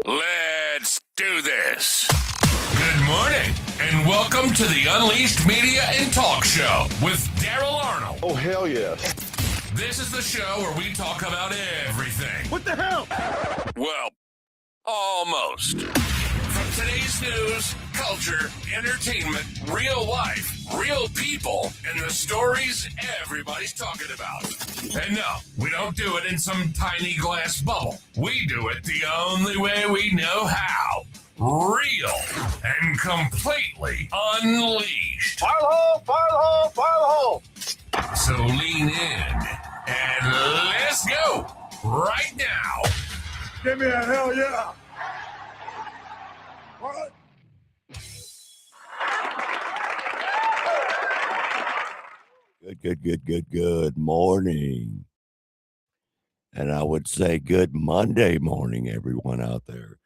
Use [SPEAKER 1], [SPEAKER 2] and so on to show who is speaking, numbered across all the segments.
[SPEAKER 1] Let's do this. Good morning, and welcome to the Unleashed Media and Talk Show with Daryl Arnold.
[SPEAKER 2] Oh, hell yes.
[SPEAKER 1] This is the show where we talk about everything.
[SPEAKER 2] What the hell?
[SPEAKER 1] Well, almost. From today's news, culture, entertainment, real life, real people, and the stories everybody's talking about. And no, we don't do it in some tiny glass bubble. We do it the only way we know how. Real and completely unleashed.
[SPEAKER 2] Fire the hole, fire the hole, fire the hole.
[SPEAKER 1] So lean in and let's go right now.
[SPEAKER 2] Give me a hell yeah. What? Good morning. And I would say good Monday morning, everyone out there.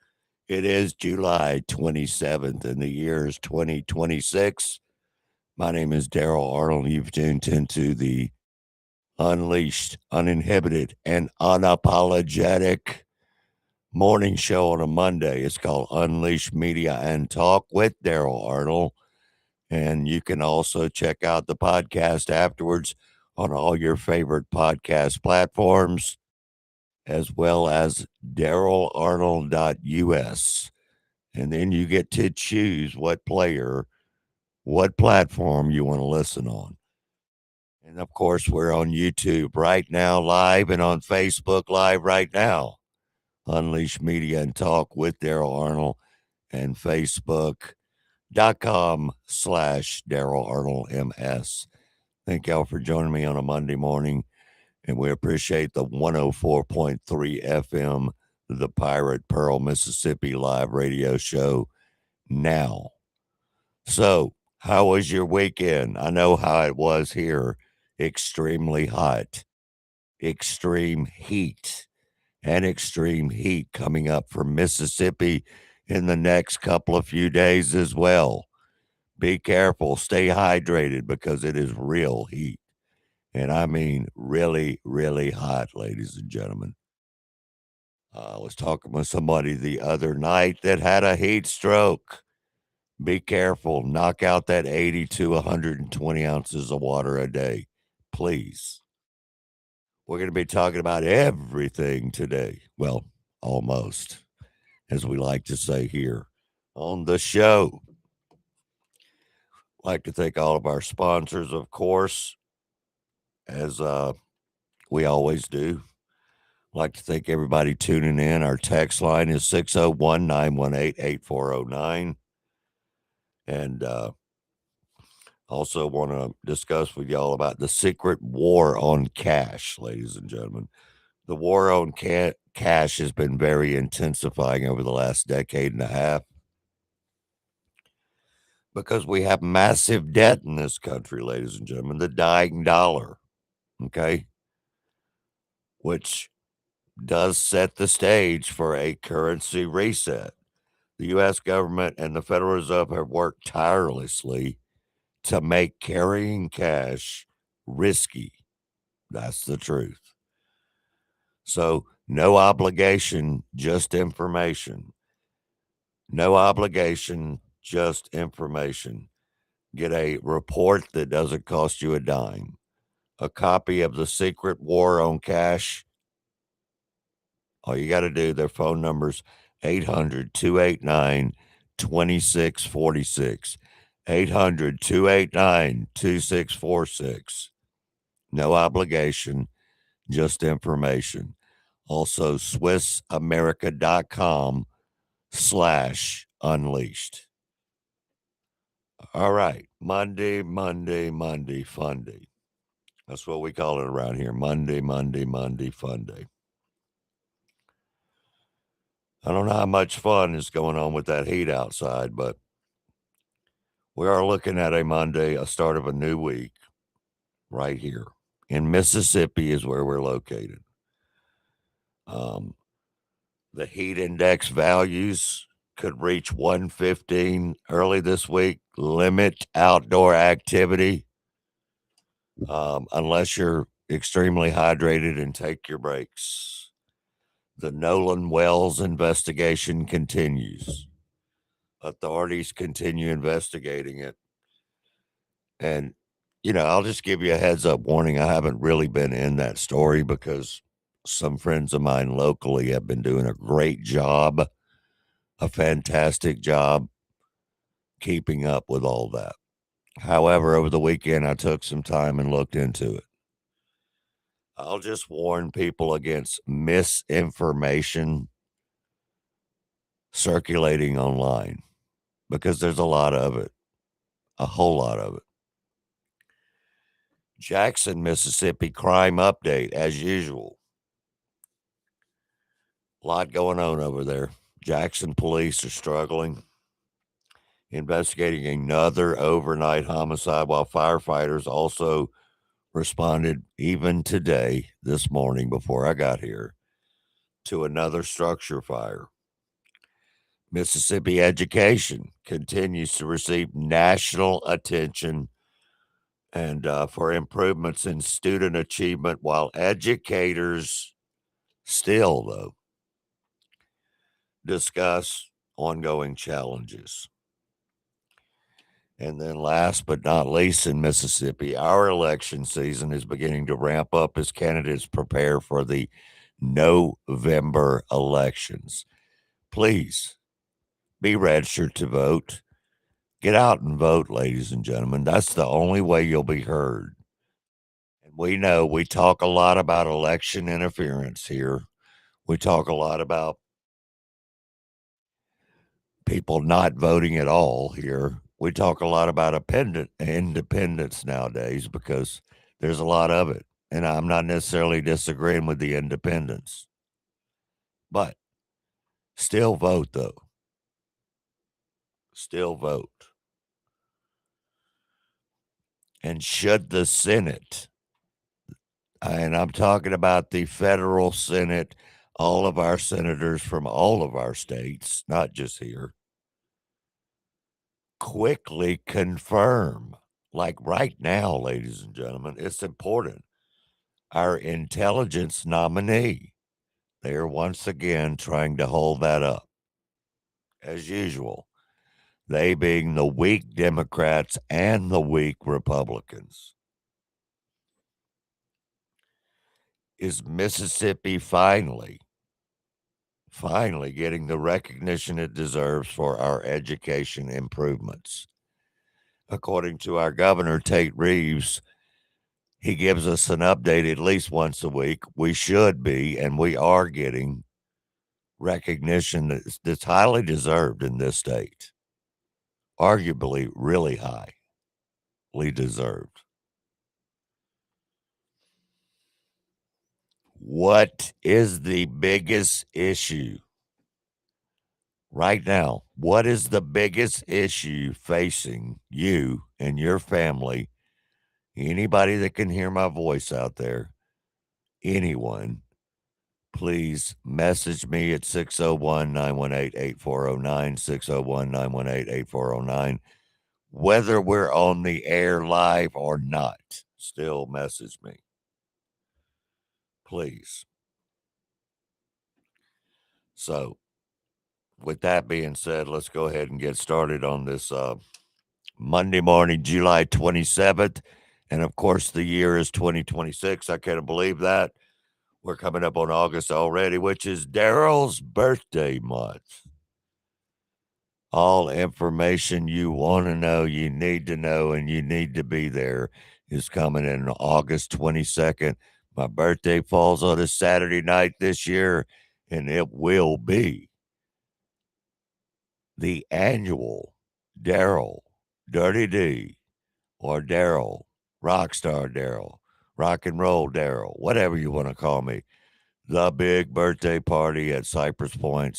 [SPEAKER 2] It is July 27th, and the year is 2026. My name is Daryl Arnold. You've tuned into the unleashed, uninhibited, and unapologetic morning show on a Monday. It's called Unleashed Media and Talk with Daryl Arnold. And you can also check out the podcast afterwards on all your favorite podcast platforms, as well as darylarnold.us. And then you get to choose what platform you want to listen on. And of course, we're on YouTube right now live and on Facebook live right now. Unleash Media and Talk with Daryl Arnold and Facebook.com/Daryl Arnold MS. Thank y'all for joining me on a Monday morning. And we appreciate the 104.3 FM, the Pirate Pearl, Mississippi live radio show now. So, how was your weekend? I know how it was here. Extremely hot, extreme heat, and extreme heat coming up for Mississippi in the next couple of few days as well. Be careful, stay hydrated because it is real heat. And I mean really, really hot, ladies and gentlemen. I was talking with somebody the other night that had a heat stroke. Be careful. Knock out that 80 to 120 ounces of water a day, please. We're going to be talking about everything today. Well, almost, as we like to say here on the show. Like to thank all of our sponsors, of course, as we always do. Like to thank everybody tuning in. Our text line is 601-918-8409. And also want to discuss with y'all about the secret war on cash, ladies and gentlemen. The war on cash has been very intensifying over the last decade and a half because we have massive debt in this country, ladies and gentlemen. The dying dollar, okay, which does set the stage for a currency reset. The U.S. government and the Federal Reserve have worked tirelessly to make carrying cash risky. That's the truth. So, no obligation, just information. No obligation, just information. Get a report that doesn't cost you a dime. A copy of The Secret War on Cash. All you got to do, their phone numbers 800-289-2646. 800-289-2646. No obligation, just information. Also, SwissAmerica.com/unleashed. All right. Monday, fun day. That's what we call it around here. Monday, fun day. I don't know how much fun is going on with that heat outside, but we are looking at a Monday, a start of a new week right here in Mississippi is where we're located. The heat index values could reach 115 early this week. Limit outdoor activity unless you're extremely hydrated and take your breaks. The Nolan Wells investigation continues. Authorities continue investigating it. And, I'll just give you a heads up warning. I haven't really been in that story because some friends of mine locally have been doing a great job, a fantastic job keeping up with all that. However, over the weekend, I took some time and looked into it. I'll just warn people against misinformation circulating online because there's a lot of it, a whole lot of it. Jackson, Mississippi crime update as usual. A lot going on over there. Jackson police are struggling, investigating another overnight homicide while firefighters also responded even today, this morning before I got here, to another structure fire. Mississippi education continues to receive national attention and for improvements in student achievement, while educators still, though, discuss ongoing challenges. And then last but not least, in Mississippi, our election season is beginning to ramp up as candidates prepare for the November elections. Please be registered to vote. Get out and vote, ladies and gentlemen. That's the only way you'll be heard. And we know we talk a lot about election interference here. We talk a lot about people not voting at all here. We talk a lot about independence nowadays because there's a lot of it. And I'm not necessarily disagreeing with the independents, but still vote, though. Still vote. And should the Senate, and I'm talking about the federal Senate, all of our senators from all of our states, not just here, quickly confirm, like right now, ladies and gentlemen, it's important. Our intelligence nominee, they are once again trying to hold that up, as usual. They being the weak Democrats and the weak Republicans. Is Mississippi finally getting the recognition it deserves for our education improvements? According to our governor, Tate Reeves, he gives us an update at least once a week. We should be, and we are getting recognition that's highly deserved in this state. Arguably, really highly deserved. What is the biggest issue right now? What is the biggest issue facing you and your family? Anybody that can hear my voice out there, anyone, please message me at 601-918-8409, 601-918-8409. Whether we're on the air live or not, still message me. Please. So, with that being said, let's go ahead and get started on this Monday morning, July 27th. And of course, the year is 2026. I can't believe that. We're coming up on August already, which is Daryl's birthday month. All information you want to know, you need to know, and you need to be there is coming in August 22nd. My birthday falls on a Saturday night this year, and it will be the annual Daryl, Dirty D, or Daryl, Rockstar Daryl, Rock and Roll Daryl, whatever you want to call me, the big birthday party at Cypress Point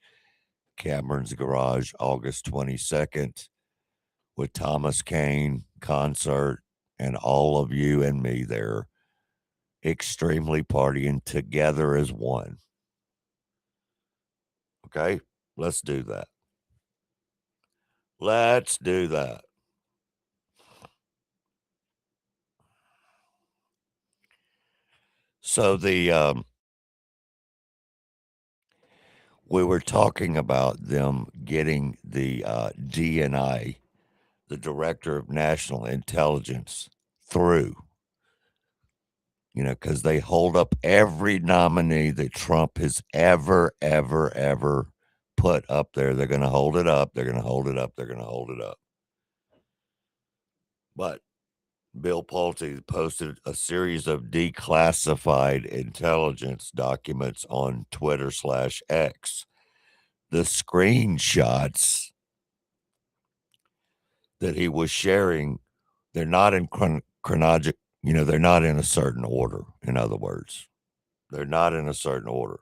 [SPEAKER 2] / Cameron's Garage, August 22nd, with Thomas Kane concert and all of you and me there, extremely partying together as one. Okay, let's do that. Let's do that. So the we were talking about them getting the DNI, the Director of National Intelligence, through, because they hold up every nominee that Trump has ever put up there. They're going to hold it up. They're going to hold it up. They're going to hold it up. But Bill Pulte posted a series of declassified intelligence documents on Twitter/X. The screenshots that he was sharing, they're not in chronologic, they're not in a certain order. In other words, they're not in a certain order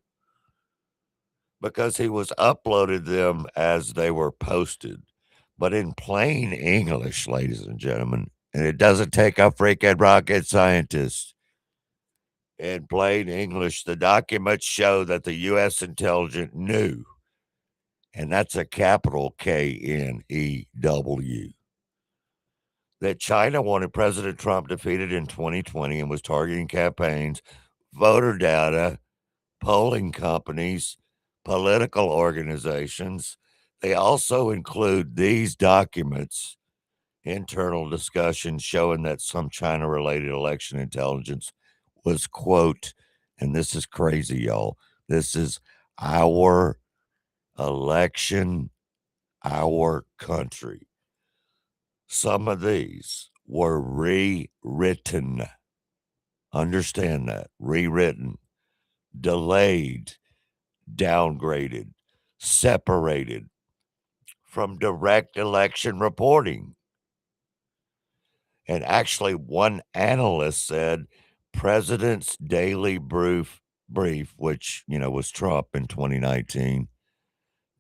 [SPEAKER 2] because he was uploaded them as they were posted, but in plain English, ladies and gentlemen, and it doesn't take a freaking rocket scientist. In plain English, the documents show that the U.S. intelligence knew, and that's a capital KNEW, that China wanted President Trump defeated in 2020 and was targeting campaigns, voter data, polling companies, political organizations. They also include these documents, internal discussions showing that some China related election intelligence was, quote, and this is crazy, y'all. This is our election, our country. Some of these were rewritten. Understand that. Rewritten, delayed, downgraded, separated from direct election reporting. And actually, one analyst said President's daily brief, which, was Trump in 2019,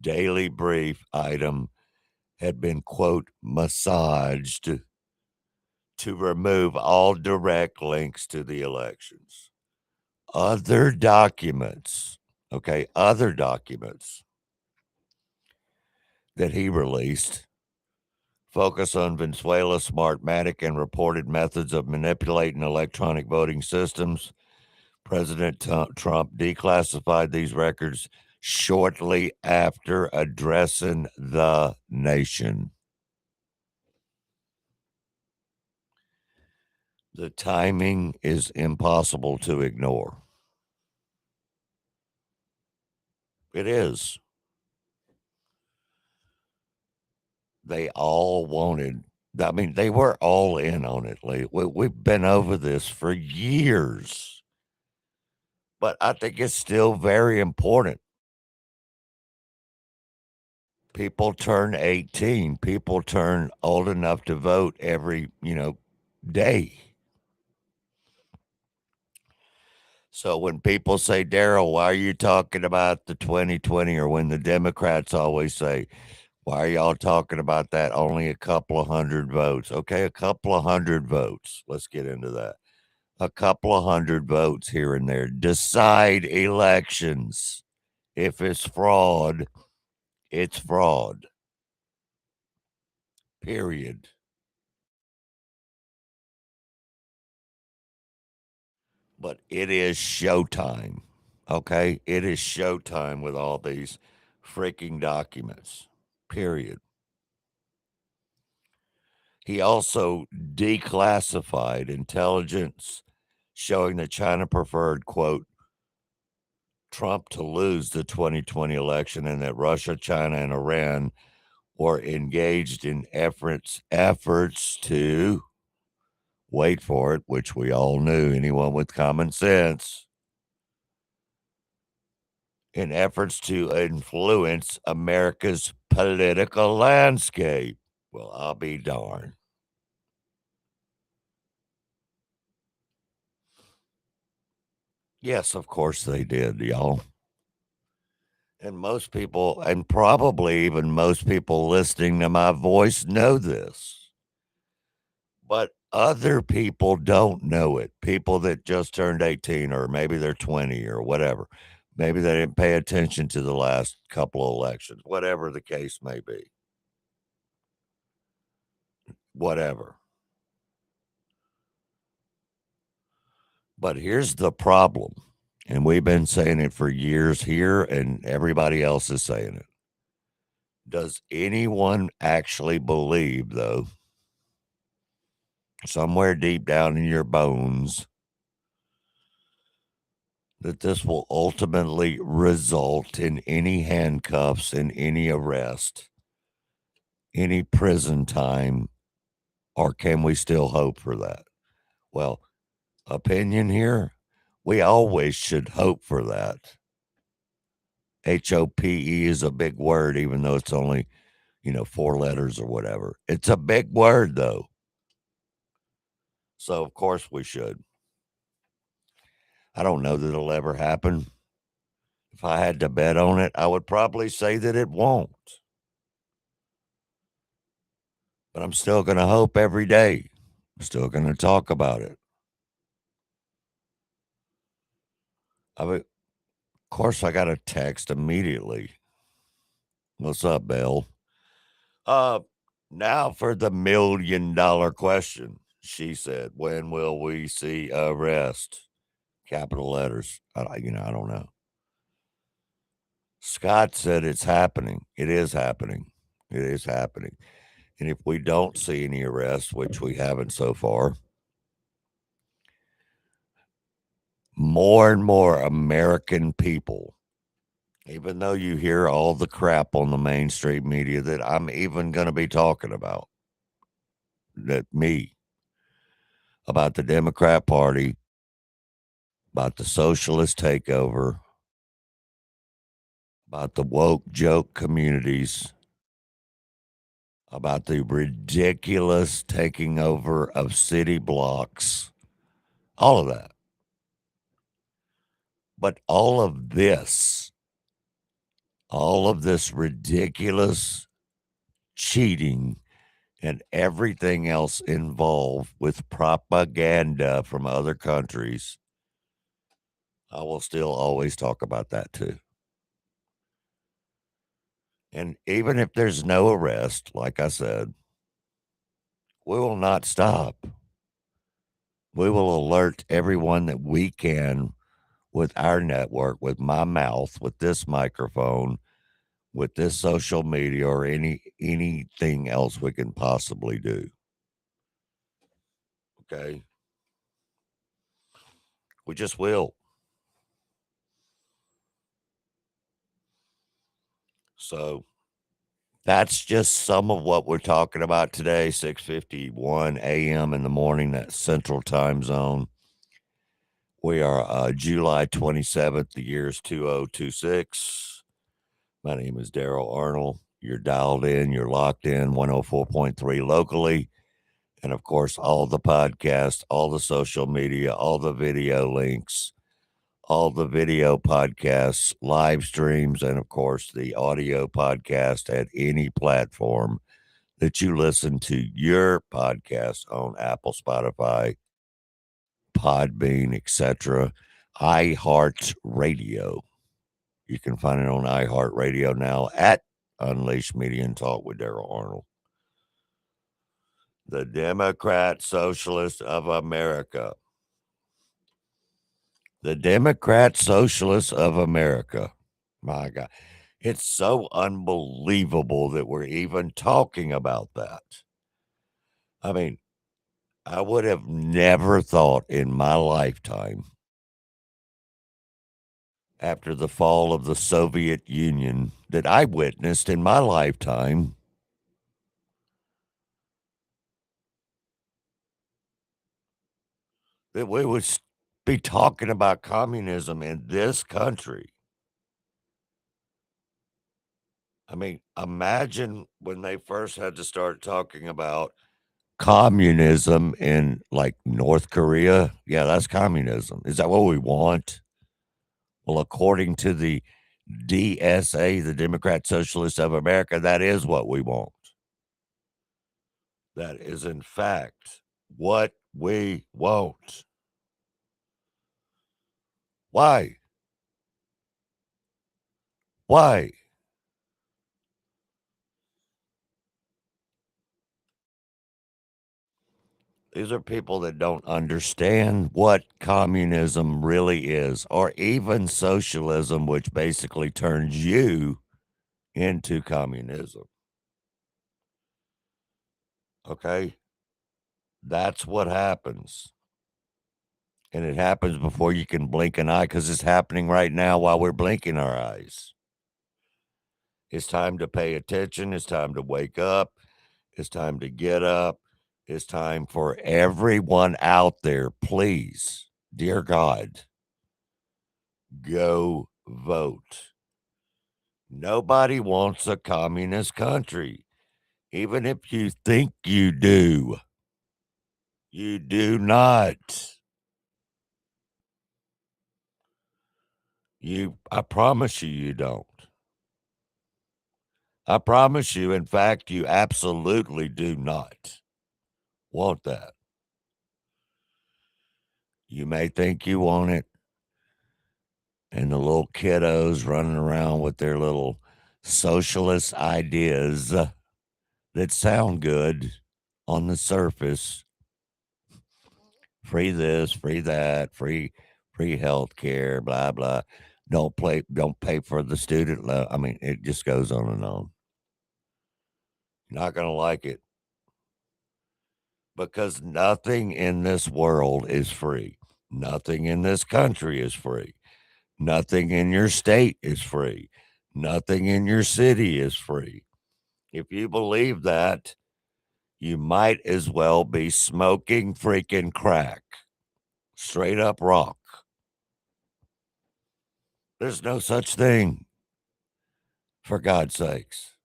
[SPEAKER 2] daily brief item had been, quote, massaged to remove all direct links to the elections. Other documents, other documents that he released focus on Venezuela's Smartmatic and reported methods of manipulating electronic voting systems. President Trump declassified these records shortly after addressing the nation. The timing is impossible to ignore. It is. They all wanted, they were all in on it, Lee. We've been over this for years. But I think it's still very important. People turn 18. People turn old enough to vote every, day. So when people say, Daryl, why are you talking about the 2020? Or when the Democrats always say, why are y'all talking about that? Only a couple of hundred votes. Okay, a couple of hundred votes. Let's get into that. A couple of hundred votes here and there decide elections. If it's fraud, it's fraud. Period. But it is showtime. Okay? It is showtime with all these freaking documents. Period. He also declassified intelligence showing that China preferred, quote, Trump to lose the 2020 election and that Russia, China, and Iran were engaged in efforts to, wait for it, which we all knew, anyone with common sense, in efforts to influence America's political landscape. Well, I'll be darned. Yes, of course they did, y'all. And most people, and probably even most people listening to my voice, know this. But other people don't know it. People that just turned 18, or maybe they're 20 or whatever. Maybe they didn't pay attention to the last couple of elections, whatever the case may be. Whatever. But here's the problem. And we've been saying it for years here, and everybody else is saying it. Does anyone actually believe, though, somewhere deep down in your bones, that this will ultimately result in any handcuffs, in any arrest, any prison time, or can we still hope for that? Well, opinion here, we always should hope for that. HOPE is a big word, even though it's only, 4 letters or whatever. It's a big word, though. So, of course, we should. I don't know that it'll ever happen. If I had to bet on it, I would probably say that it won't. But I'm still going to hope every day. I'm still going to talk about it. I mean, of course, I got a text immediately. What's up, Bill? Uh, Now for the $1,000,000 question. She said, "When will we see arrest?" Capital letters. I don't know. Scott said it's happening. It is happening. It is happening. And if we don't see any arrests, which we haven't so far, more and more American people, even though you hear all the crap on the mainstream media that I'm even going to be talking about, about the Democrat Party, about the socialist takeover, about the woke joke communities, about the ridiculous taking over of city blocks, all of that. But all of this ridiculous cheating and everything else involved with propaganda from other countries, I will still always talk about that too. And even if there's no arrest, like I said, we will not stop. We will alert everyone that we can with our network, with my mouth, with this microphone, with this social media, or anything else we can possibly do. Okay? We just will. So that's just some of what we're talking about today, 6:51 a.m. in the morning, that central time zone. We are July 27th. The year is 2026. My name is Daryl Arnold. You're dialed in. You're locked in 104.3 locally. And, of course, all the podcasts, all the social media, all the video links, all the video podcasts, live streams, and, of course, the audio podcast at any platform that you listen to your podcast on: Apple, Spotify, Podbean, etc. iHeartRadio. You can find it on iHeartRadio now at Unleashed Media and Talk with Daryl Arnold. The Democrat Socialist of America. The Democrat Socialists of America. My God. It's so unbelievable that we're even talking about that. I mean, I would have never thought in my lifetime, after the fall of the Soviet Union, that I witnessed in my lifetime, that we would be talking about communism in this country. I mean, imagine when they first had to start talking about communism in like North Korea. Yeah, that's communism. Is that what we want? Well, according to the DSA, the Democrat Socialists of America, that is what we want. That is, in fact, what we want. Why? Why? These are people that don't understand what communism really is, or even socialism, which basically turns you into communism. Okay? That's what happens. And it happens before you can blink an eye because it's happening right now while we're blinking our eyes. It's time to pay attention. It's time to wake up. It's time to get up. It's time for everyone out there, please, dear God, go vote. Nobody wants a communist country. Even if you think you do, you do not. I promise you, you don't. I promise you, in fact, you absolutely do not want that. You may think you want it, and the little kiddos running around with their little socialist ideas that sound good on the surface. Free this, free that, free health care, blah blah. Don't pay for the student loan. I mean, it just goes on and on. You're not gonna like it because nothing in this world is free. Nothing in this country is free. Nothing in your state is free. Nothing in your city is free. If you believe that, you might as well be smoking freaking crack. Straight up rock. There's no such thing, for God's sakes.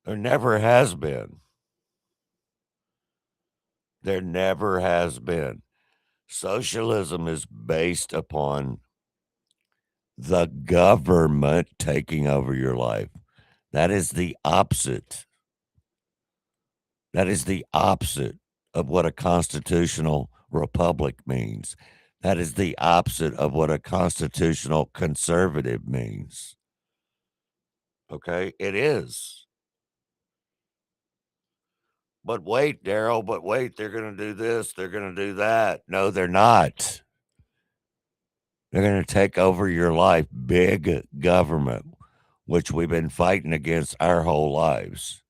[SPEAKER 2] There never has been. There never has been. Socialism is based upon the government taking over your life. That is the opposite. That is the opposite of what a constitutional republic means. That is the opposite of what a constitutional conservative means. Okay? It is. But wait, Daryl, but wait, they're going to do this, they're going to do that. No, they're not. They're going to take over your life. Big government, which we've been fighting against our whole lives.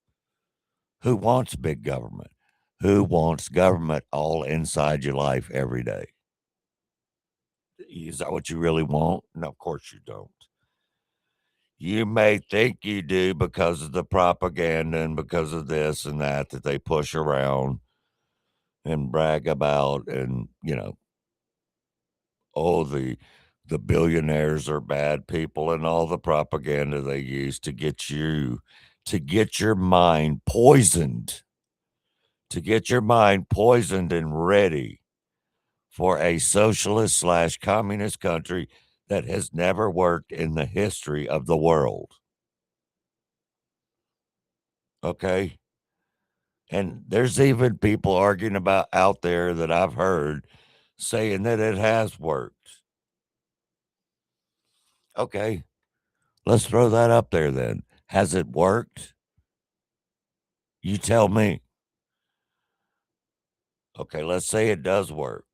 [SPEAKER 2] Who wants big government? Who wants government all inside your life every day? Is that what you really want? No, of course you don't. You may think you do because of the propaganda and because of this and that they push around and brag about, and oh, the billionaires are bad people, and all the propaganda they use to get your mind poisoned, and ready for a socialist slash communist country that has never worked in the history of the world. Okay. And there's even people arguing about out there that I've heard saying that it has worked. Okay. Let's throw that up there then. Has it worked? You tell me. Okay, let's say it does work.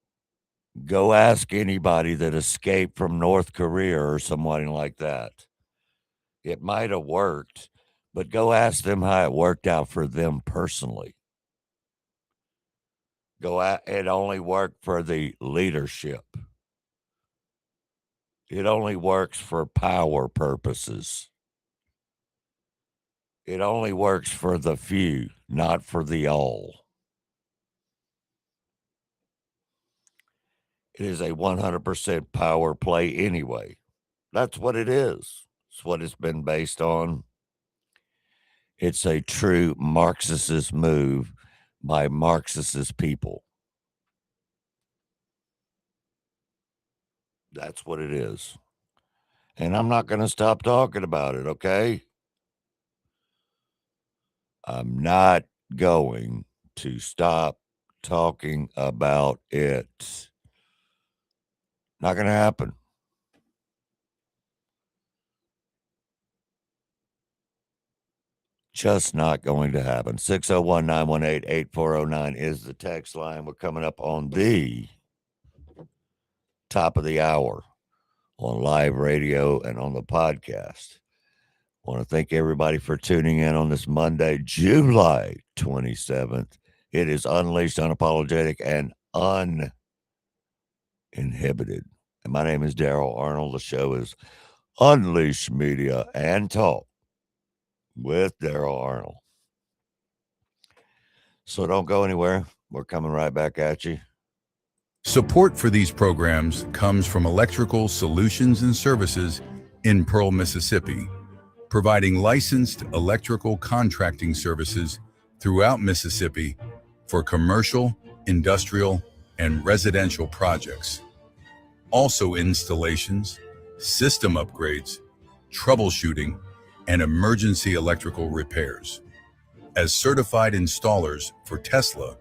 [SPEAKER 2] Go ask anybody that escaped from North Korea or someone like that. It might have worked, but go ask them how it worked out for them personally. It only worked for the leadership. It only works for power purposes. It only works for the few, not for the all. It is a 100% power play anyway. That's what it is. It's what it's been based on. It's a true Marxist move by Marxist people. That's what it is. And I'm not going to stop talking about it, okay? I'm not going to stop talking about it. Not going to happen. Just not going to happen. 601-918-8409 is the text line. We're coming up on the top of the hour on live radio and on the podcast. I want to thank everybody for tuning in on this Monday, July 27th. It is unleashed, unapologetic, and uninhibited. And my name is Daryl Arnold. The show is Unleashed Media and Talk with Daryl Arnold. So don't go anywhere. We're coming right back at you.
[SPEAKER 3] Support for these programs comes from Electrical Solutions and Services in Pearl, Mississippi, providing licensed electrical contracting services throughout Mississippi for commercial, industrial, and residential projects. Also installations, system upgrades, troubleshooting, and emergency electrical repairs. As certified installers for Tesla,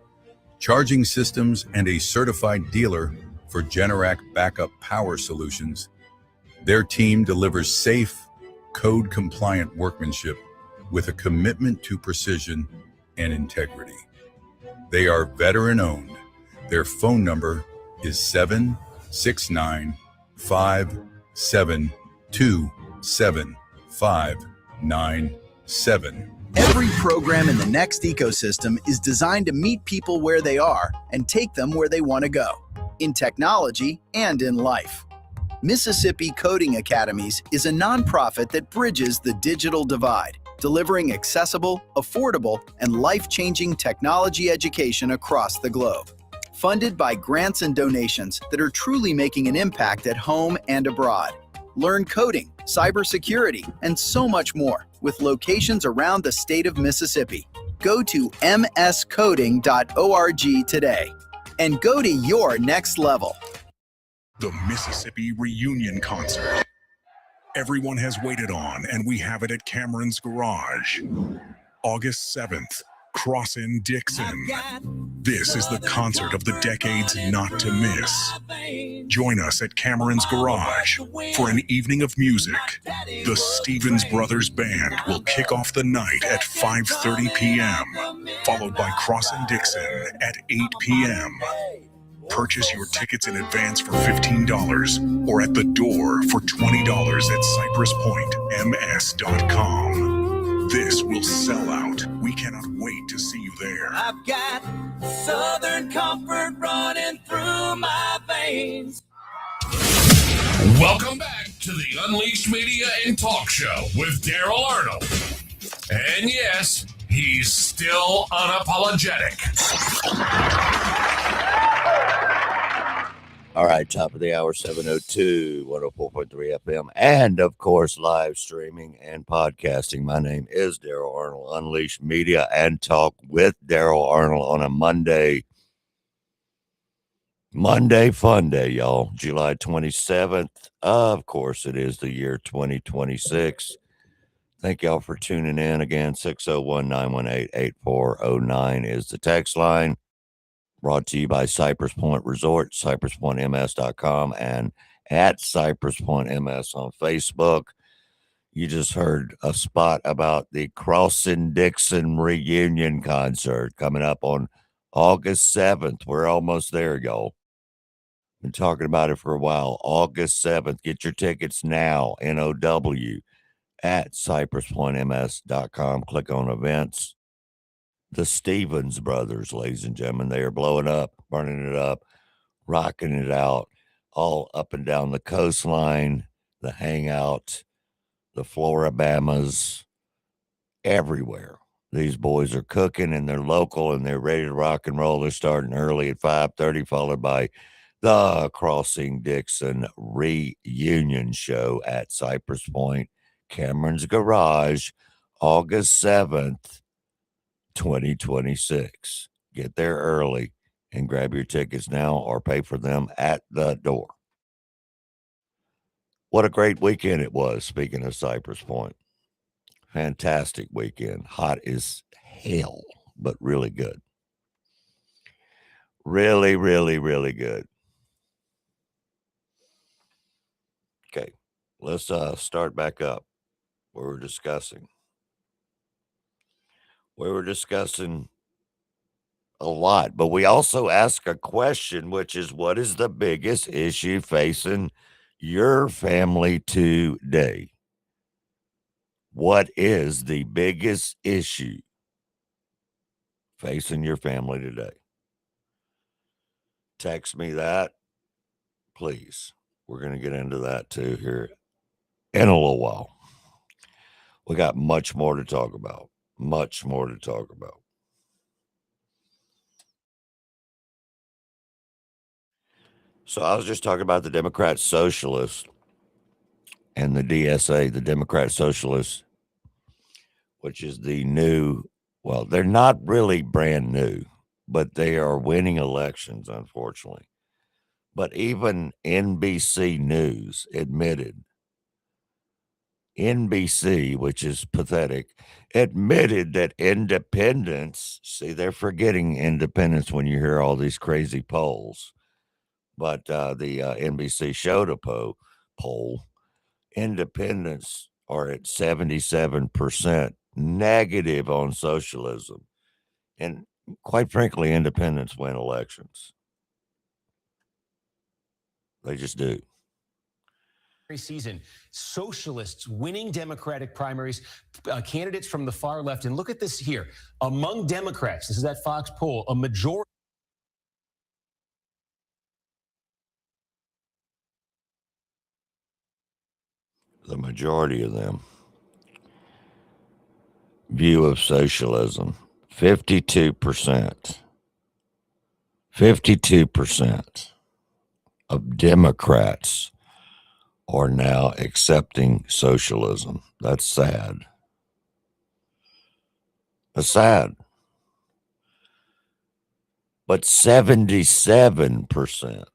[SPEAKER 3] charging systems, and a certified dealer for Generac backup power solutions, their team delivers safe, code-compliant workmanship with a commitment to precision and integrity. They are veteran-owned. Their phone number is 769-572-7597.
[SPEAKER 4] Every program in the Next ecosystem is designed to meet people where they are and take them where they want to go, in technology and in life. Mississippi Coding Academies is a nonprofit that bridges the digital divide, delivering accessible, affordable, and life-changing technology education across the globe. Funded by grants and donations that are truly making an impact at home and abroad. Learn coding, cybersecurity, and so much more with locations around the state of Mississippi. Go to mscoding.org today and go to your next level.
[SPEAKER 5] The Mississippi Reunion Concert. Everyone has waited on, and we have it at Cameron's Garage. August 7th, Crossin' Dixon. This is the concert of the decades not to miss. Join us at Cameron's Garage for an evening of music. The Stevens Brothers Band will kick off the night at 5:30 p.m., followed by Crossin' Dixon at 8 p.m. Purchase your tickets in advance for $15 or at the door for $20 at cypresspointms.com. This will sell out. We cannot wait to see you there.
[SPEAKER 6] I've got Southern comfort running through my veins.
[SPEAKER 1] Welcome back to the Unleashed Media and Talk Show with Daryl Arnold. And yes, he's still unapologetic.
[SPEAKER 2] All right, top of the hour, 702, 104.3 FM, and of course, live streaming and podcasting. My name is Daryl Arnold, Unleashed Media and Talk with Daryl Arnold on a Monday fun day, y'all. July 27th. Of course, it is the year 2026. Thank y'all for tuning in again. 601-918-8409 is the text line. Brought to you by Cypress Point Resort, cypresspointms.com, and at Cypress Point MS on Facebook. You just heard a spot about the Crossin' Dixon reunion concert coming up on August 7th. We're almost there, y'all. Been talking about it for a while. August 7th. Get your tickets now, NOW, at cypresspointms.com. Click on events. The Stevens Brothers, ladies and gentlemen, they are blowing up, burning it up, rocking it out, all up and down the coastline, the Hangout, the Florabamas, everywhere. These boys are cooking, and they're local, and they're ready to rock and roll. They're starting early at 5:30, followed by the Crossing Dixon reunion show at Cypress Point, Cameron's Garage, August 7th. 2026. Get there early and grab your tickets now or pay for them at the door. What a great weekend it was, speaking of Cypress Point. Fantastic weekend. Hot as hell, but really good. Really, really, really good. Okay, let's start back up. We were discussing We were discussing a lot, but we also ask a question, which is, what is the biggest issue facing your family today? What is the biggest issue facing your family today? Text me that, please. We're going to get into that too here in a little while. We got much more to talk about. Much more to talk about. So I was just talking about the Democrat Socialists and the DSA, the Democrat Socialists, which is the new, well, they're not really brand new, but they are winning elections, unfortunately. But even NBC News admitted, NBC, which is pathetic, admitted that independents, see, they're forgetting independence when you hear all these crazy polls. But the NBC showed a poll. Independents are at 77% negative on socialism. And quite frankly, independents win elections. They just do.
[SPEAKER 7] Season, socialists winning Democratic primaries, candidates from the far left. And look at this here. Among Democrats, this is that Fox poll, a majority.
[SPEAKER 2] The majority of them view of socialism, 52%. 52% of Democrats are now accepting socialism. That's sad. That's sad. But 77%,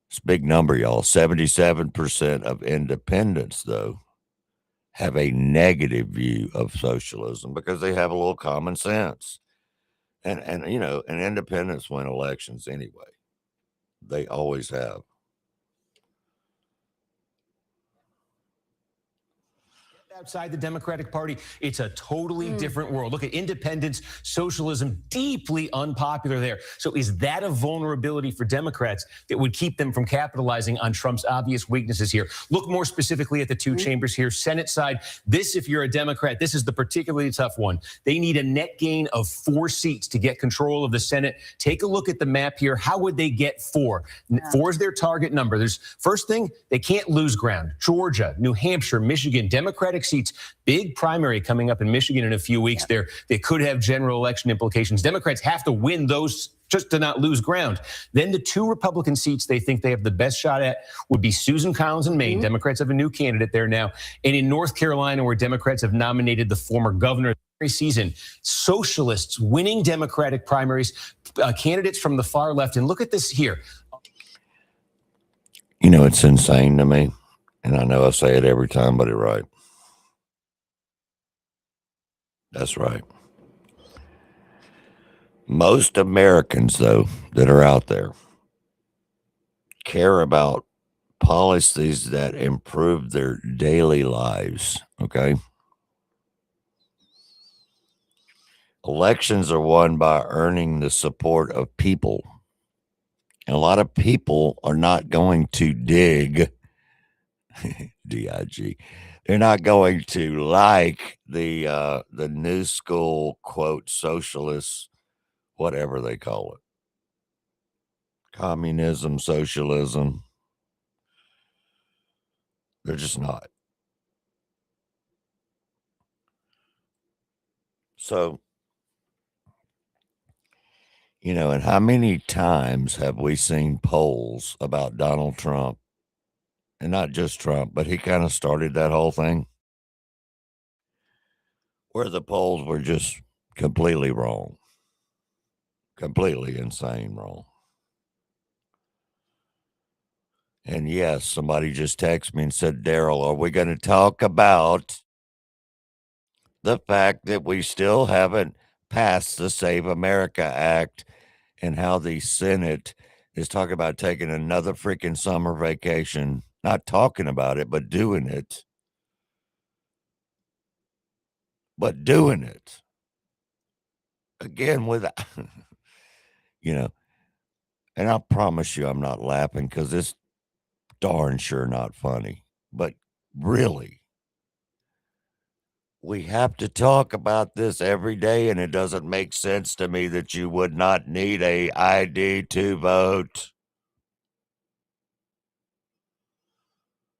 [SPEAKER 2] it's a big number, y'all. 77% of independents, though, have a negative view of socialism because they have a little common sense. And you know, and independents win elections anyway. They always have.
[SPEAKER 7] Outside the Democratic Party, it's a totally different world. Look at independence, socialism, deeply unpopular there. So is that a vulnerability for Democrats that would keep them from capitalizing on Trump's obvious weaknesses here? Look more specifically at the two chambers here. Senate side, this, if you're a Democrat, this is the particularly tough one. They need a net gain of 4 seats to get control of the Senate. Take a look at the map here. How would they get 4? 4 is their target number. There's first thing, they can't lose ground. Georgia, New Hampshire, Michigan, Democratic seats, big primary coming up in Michigan in a few weeks there. They could have general election implications. Democrats have to win those just to not lose ground. Then the 2 Republican seats they think they have the best shot at would be Susan Collins in Maine. Democrats have a new candidate there now. And in North Carolina, where Democrats have nominated the former governor season, socialists winning Democratic primaries, candidates from the far left. And look at this here.
[SPEAKER 2] You know, it's insane to me. And I know I say it every time, but it's right. That's right. Most Americans, though, that are out there care about policies that improve their daily lives, okay? Elections are won by earning the support of people. And a lot of people are not going to dig, D-I-G, they're not going to like the new school, quote, socialists, whatever they call it. Communism, socialism. They're just not. So, you know, and how many times have we seen polls about Donald Trump? And not just Trump, but he kind of started that whole thing where the polls were just completely wrong. Completely insane wrong. And yes, somebody just texted me and said, Daryl, are we going to talk about the fact that we still haven't passed the Save America Act and how the Senate is talking about taking another freaking summer vacation? Not talking about it, but doing it. but doing it again with, you know, and I promise you I'm not laughing because it's darn sure not funny, but really, we have to talk about this every day, and it doesn't make sense to me that you would not need a ID to vote.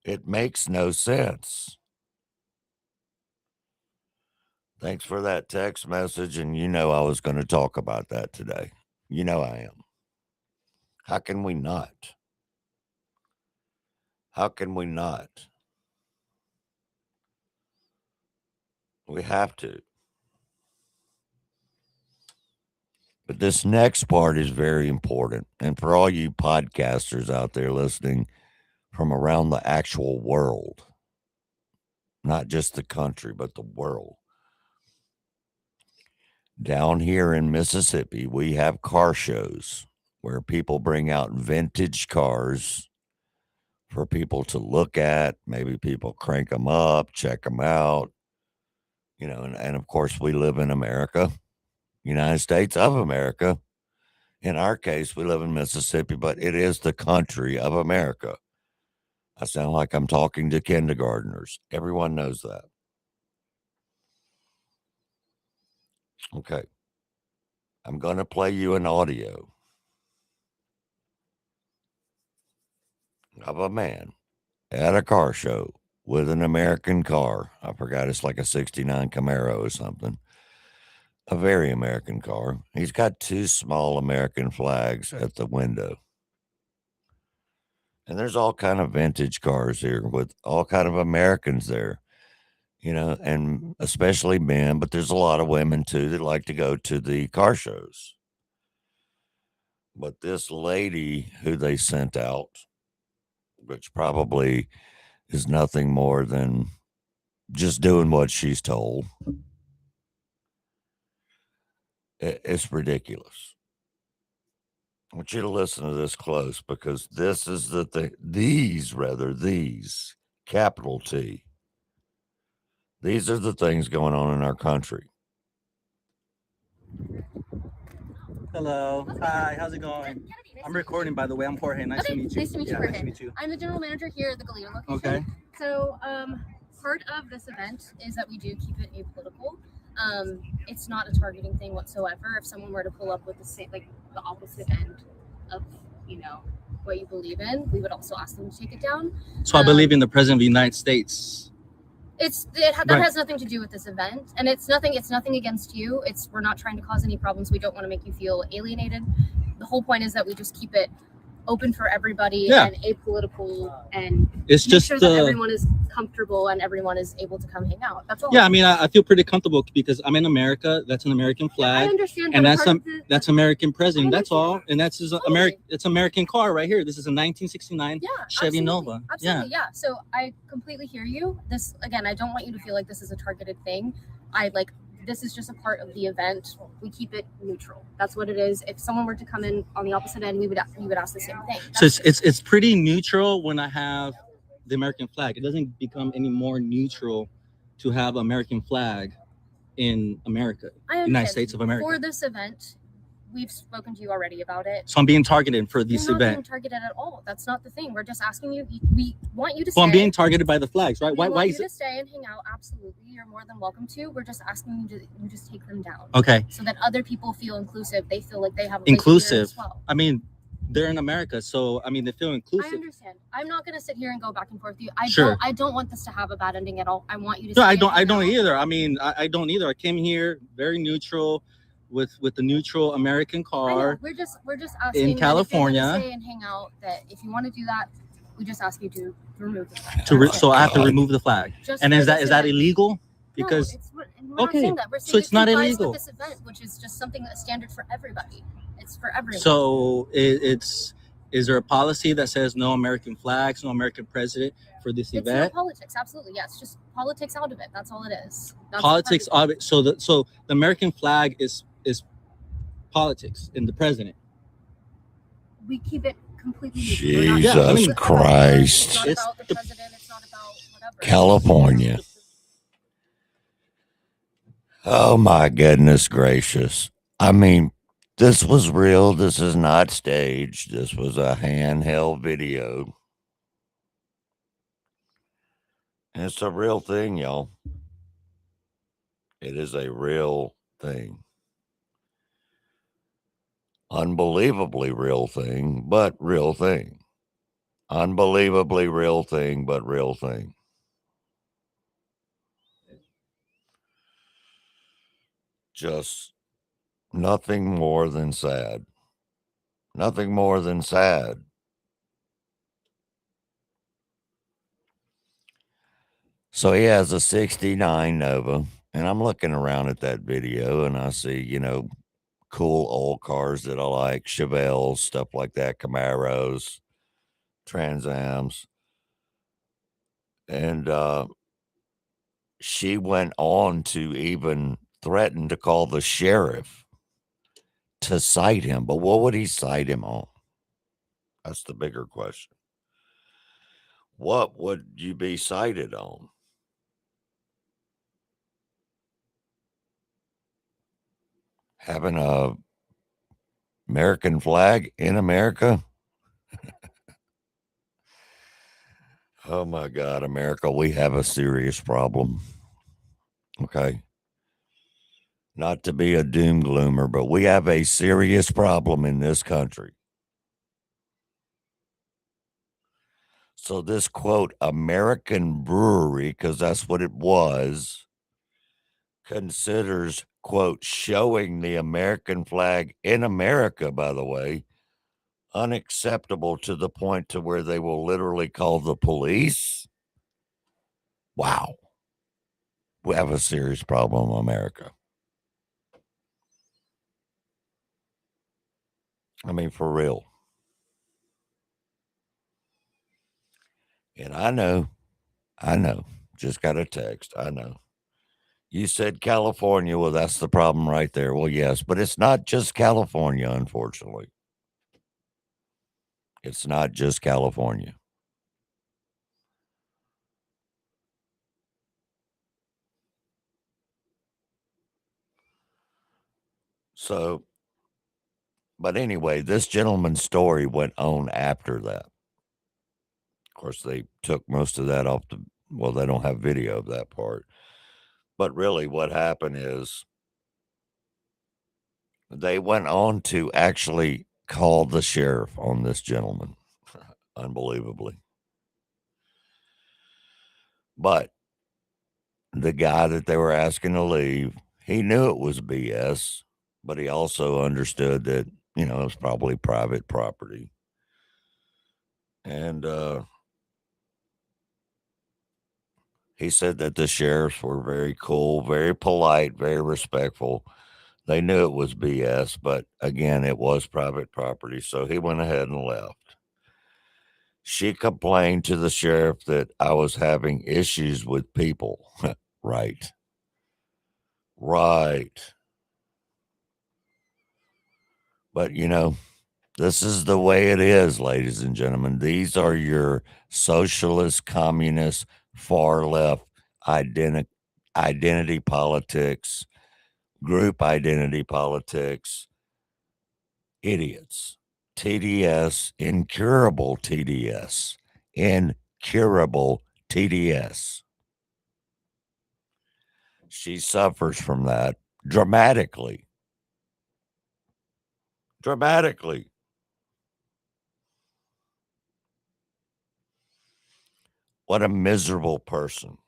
[SPEAKER 2] It makes no sense. Thanks for that text message, and you know I was going to talk about that today. You know I am. How can we not? How can we not? We have to. But this next part is very important. And for all you podcasters out there listening from around the actual world, not just the country, but the world. Down here in Mississippi, we have car shows where people bring out vintage cars for people to look at. Maybe people crank them up, check them out. You know, and of course, we live in America, United States of America. In our case, we live in Mississippi, but it is the country of America. I sound like I'm talking to kindergartners. Everyone knows that. Okay. I'm going to play you an audio of a man at a car show with an American car. I forgot, it's like a 69 Camaro or something. A very American car. He's got two small American flags at the window. And there's all kind of vintage cars here with all kind of Americans there, you know, and especially men, but there's a lot of women too that like to go to the car shows. But this lady who they sent out, which probably is nothing more than just doing what she's told, it's ridiculous. I want you to listen to this close because this is the thing. These, capital T. These are the things going on in our country.
[SPEAKER 8] Hello. Hi, how's it going? I'm recording, by the way. I'm Jorge. Nice to meet you.
[SPEAKER 9] Nice to meet you,
[SPEAKER 8] yeah,
[SPEAKER 9] Jorge.
[SPEAKER 8] Nice to meet you.
[SPEAKER 9] I'm the general manager here at the Galena location.
[SPEAKER 8] Okay.
[SPEAKER 9] So part of this event is that we do keep it apolitical. It's not a targeting thing whatsoever. If someone were to pull up with the same, like the opposite end of, you know, what you believe in, we would also ask them to take it down.
[SPEAKER 8] So I believe in the President of the United States.
[SPEAKER 9] That has nothing to do with this event, and it's nothing against you. We're not trying to cause any problems. We don't want to make you feel alienated. The whole point is that we just keep it open for everybody and apolitical, and
[SPEAKER 8] it's
[SPEAKER 9] make
[SPEAKER 8] just
[SPEAKER 9] sure that everyone is comfortable and everyone is able to come hang out. That's all.
[SPEAKER 8] Yeah, I mean, I feel pretty comfortable because I'm in America. That's an American flag.
[SPEAKER 9] I understand,
[SPEAKER 8] and that's American president. That's all, and that's his
[SPEAKER 9] Totally.
[SPEAKER 8] It's American car right here. This is a 1969 Chevy
[SPEAKER 9] absolutely.
[SPEAKER 8] Nova.
[SPEAKER 9] Absolutely, yeah. So I completely hear you. This again, I don't want you to feel like this is a targeted thing. This is just a part of the event. We keep it neutral. That's what it is. If someone were to come in on the opposite end, we would ask the same thing.
[SPEAKER 8] So it's pretty neutral when I have the American flag. It doesn't become any more neutral to have American flag in America, United States of America.
[SPEAKER 9] For this event, we've spoken to you already about it.
[SPEAKER 8] So I'm being targeted for this
[SPEAKER 9] You're not
[SPEAKER 8] event.
[SPEAKER 9] being targeted at all. That's not the thing. We're just asking you. We want you to stay.
[SPEAKER 8] Well, I'm being targeted by the flags, right?
[SPEAKER 9] We
[SPEAKER 8] Why
[SPEAKER 9] want
[SPEAKER 8] is
[SPEAKER 9] you
[SPEAKER 8] it?
[SPEAKER 9] to stay and hang out. Absolutely, you're more than welcome to. We're just asking you to just take them down.
[SPEAKER 8] Okay.
[SPEAKER 9] So that other people feel inclusive. They feel like they have a place here
[SPEAKER 8] Inclusive.
[SPEAKER 9] as well.
[SPEAKER 8] I mean, they're in America, so I mean, they feel
[SPEAKER 9] I
[SPEAKER 8] inclusive.
[SPEAKER 9] understand. I'm not going to sit here and go back and forth with you. I don't want this to have a bad ending at all. I want you to.
[SPEAKER 8] No,
[SPEAKER 9] stay
[SPEAKER 8] I
[SPEAKER 9] and
[SPEAKER 8] don't. I
[SPEAKER 9] hang
[SPEAKER 8] don't
[SPEAKER 9] out.
[SPEAKER 8] either. I mean, I don't either. I came here very neutral, with the neutral American
[SPEAKER 9] I know.
[SPEAKER 8] car.
[SPEAKER 9] We're just asking
[SPEAKER 8] in California.
[SPEAKER 9] That if you're gonna stay and hang out, that if you want to do that, we just ask you to remove the flag. That's
[SPEAKER 8] So
[SPEAKER 9] it.
[SPEAKER 8] I have to remove the flag.
[SPEAKER 9] Just
[SPEAKER 8] And
[SPEAKER 9] for
[SPEAKER 8] is that
[SPEAKER 9] this
[SPEAKER 8] that
[SPEAKER 9] event.
[SPEAKER 8] illegal?
[SPEAKER 9] No,
[SPEAKER 8] Because
[SPEAKER 9] we're not
[SPEAKER 8] okay,
[SPEAKER 9] saying that. We're saying
[SPEAKER 8] so it's not
[SPEAKER 9] complies
[SPEAKER 8] illegal.
[SPEAKER 9] with this event, which is just something that's standard for everybody. It's for everyone.
[SPEAKER 8] So is there a policy that says no American flags, no American president for this
[SPEAKER 9] it's no
[SPEAKER 8] event?
[SPEAKER 9] politics. Absolutely, yes. Just politics out of it. That's all it is. That's
[SPEAKER 8] Politics
[SPEAKER 9] the purpose.
[SPEAKER 8] of it. So the American flag is politics in the president.
[SPEAKER 9] We keep it completely neutral. We're not-
[SPEAKER 2] Jesus
[SPEAKER 8] Yeah, I mean-
[SPEAKER 9] It's
[SPEAKER 2] Christ.
[SPEAKER 9] not
[SPEAKER 8] It's
[SPEAKER 9] about the
[SPEAKER 8] the-
[SPEAKER 9] president. It's not about whatever.
[SPEAKER 2] California. Oh my goodness gracious. I mean, this was real. This is not staged. This was a handheld video. And it's a real thing, y'all. It is a real thing. Unbelievably real thing, but real thing. Unbelievably real thing, but real thing. Just nothing more than sad. Nothing more than sad. So he has a 69 Nova, and I'm looking around at that video and I see, cool old cars that I like, Chevelles, stuff like that, Camaros, Trans Ams. And she went on to even threaten to call the sheriff to cite him. But what would he cite him on? That's the bigger question. What would you be cited on? Having a American flag in America? Oh my God, America, we have a serious problem. Okay. Not to be a doom gloomer, but we have a serious problem in this country. So this quote, American brewery, because that's what it was, considers, quote, showing the American flag in America, by the way, unacceptable to the point to where they will literally call the police. Wow. We have a serious problem in America. I mean, for real. And I know, just got a text. I know. You said California. Well, that's the problem right there. Well, yes, but it's not just California, unfortunately. It's not just California. So, but anyway, this gentleman's story went on after that. Of course, they took most of that off well, they don't have video of that part. But really, what happened is they went on to actually call the sheriff on this gentleman, unbelievably. But the guy that they were asking to leave, he knew it was BS, but he also understood that, it was probably private property. And he said that the sheriffs were very cool, very polite, very respectful. They knew it was BS, but again, it was private property. So he went ahead and left. She complained to the sheriff that I was having issues with people. Right. Right. But, this is the way it is, ladies and gentlemen. These are your socialist, communist, far left identity politics, group identity politics, idiots. TDS, incurable TDS, incurable TDS. She suffers from that dramatically. Dramatically. What a miserable person.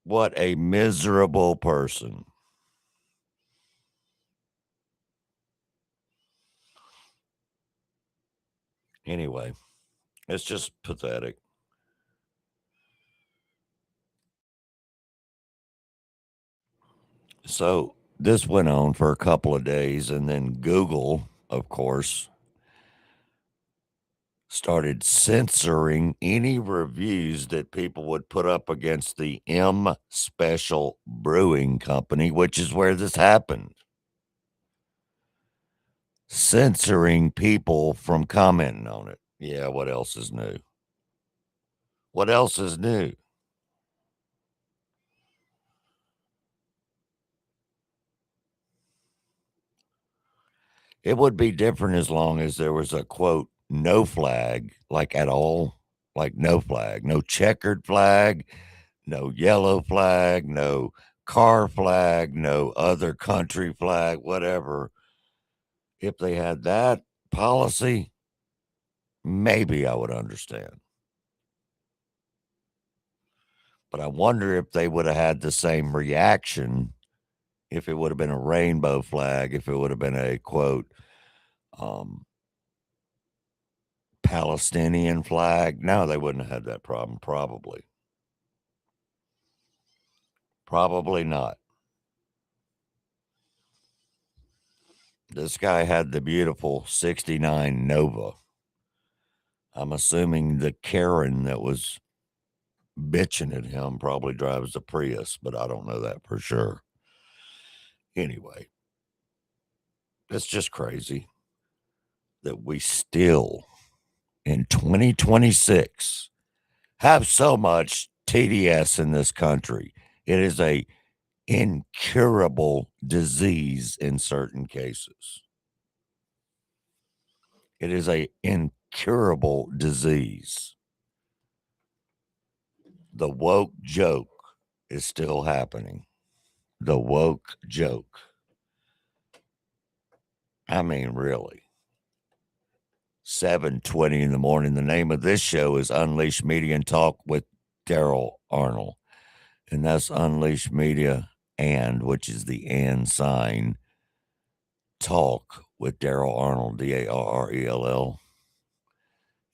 [SPEAKER 2] What a miserable person. Anyway, it's just pathetic. So this went on for a couple of days, and then Google, of course, started censoring any reviews that people would put up against the M Special Brewing Company, which is where this happened. Censoring people from commenting on it. Yeah, what else is new? What else is new? It would be different as long as there was a, quote, no flag, like at all, like no flag, no checkered flag, no yellow flag, no car flag, no other country flag, whatever. If they had that policy, maybe I would understand. But I wonder if they would have had the same reaction if it would have been a rainbow flag, if it would have been a, quote, Palestinian flag. No, they wouldn't have had that problem, probably. Probably not. This guy had the beautiful 69 Nova. I'm assuming the Karen that was bitching at him probably drives a Prius, but I don't know that for sure. Anyway, it's just crazy that we still, in 2026, have so much TDS in this country. It is a incurable disease in certain cases. It is a incurable disease. The woke joke is still happening. The woke joke. I mean, really. 7:20 in the morning. The name of this show is Unleashed Media and Talk with Daryl Arnold. And that's Unleashed Media and, which is the and sign, Talk with Daryl Arnold, Darrell.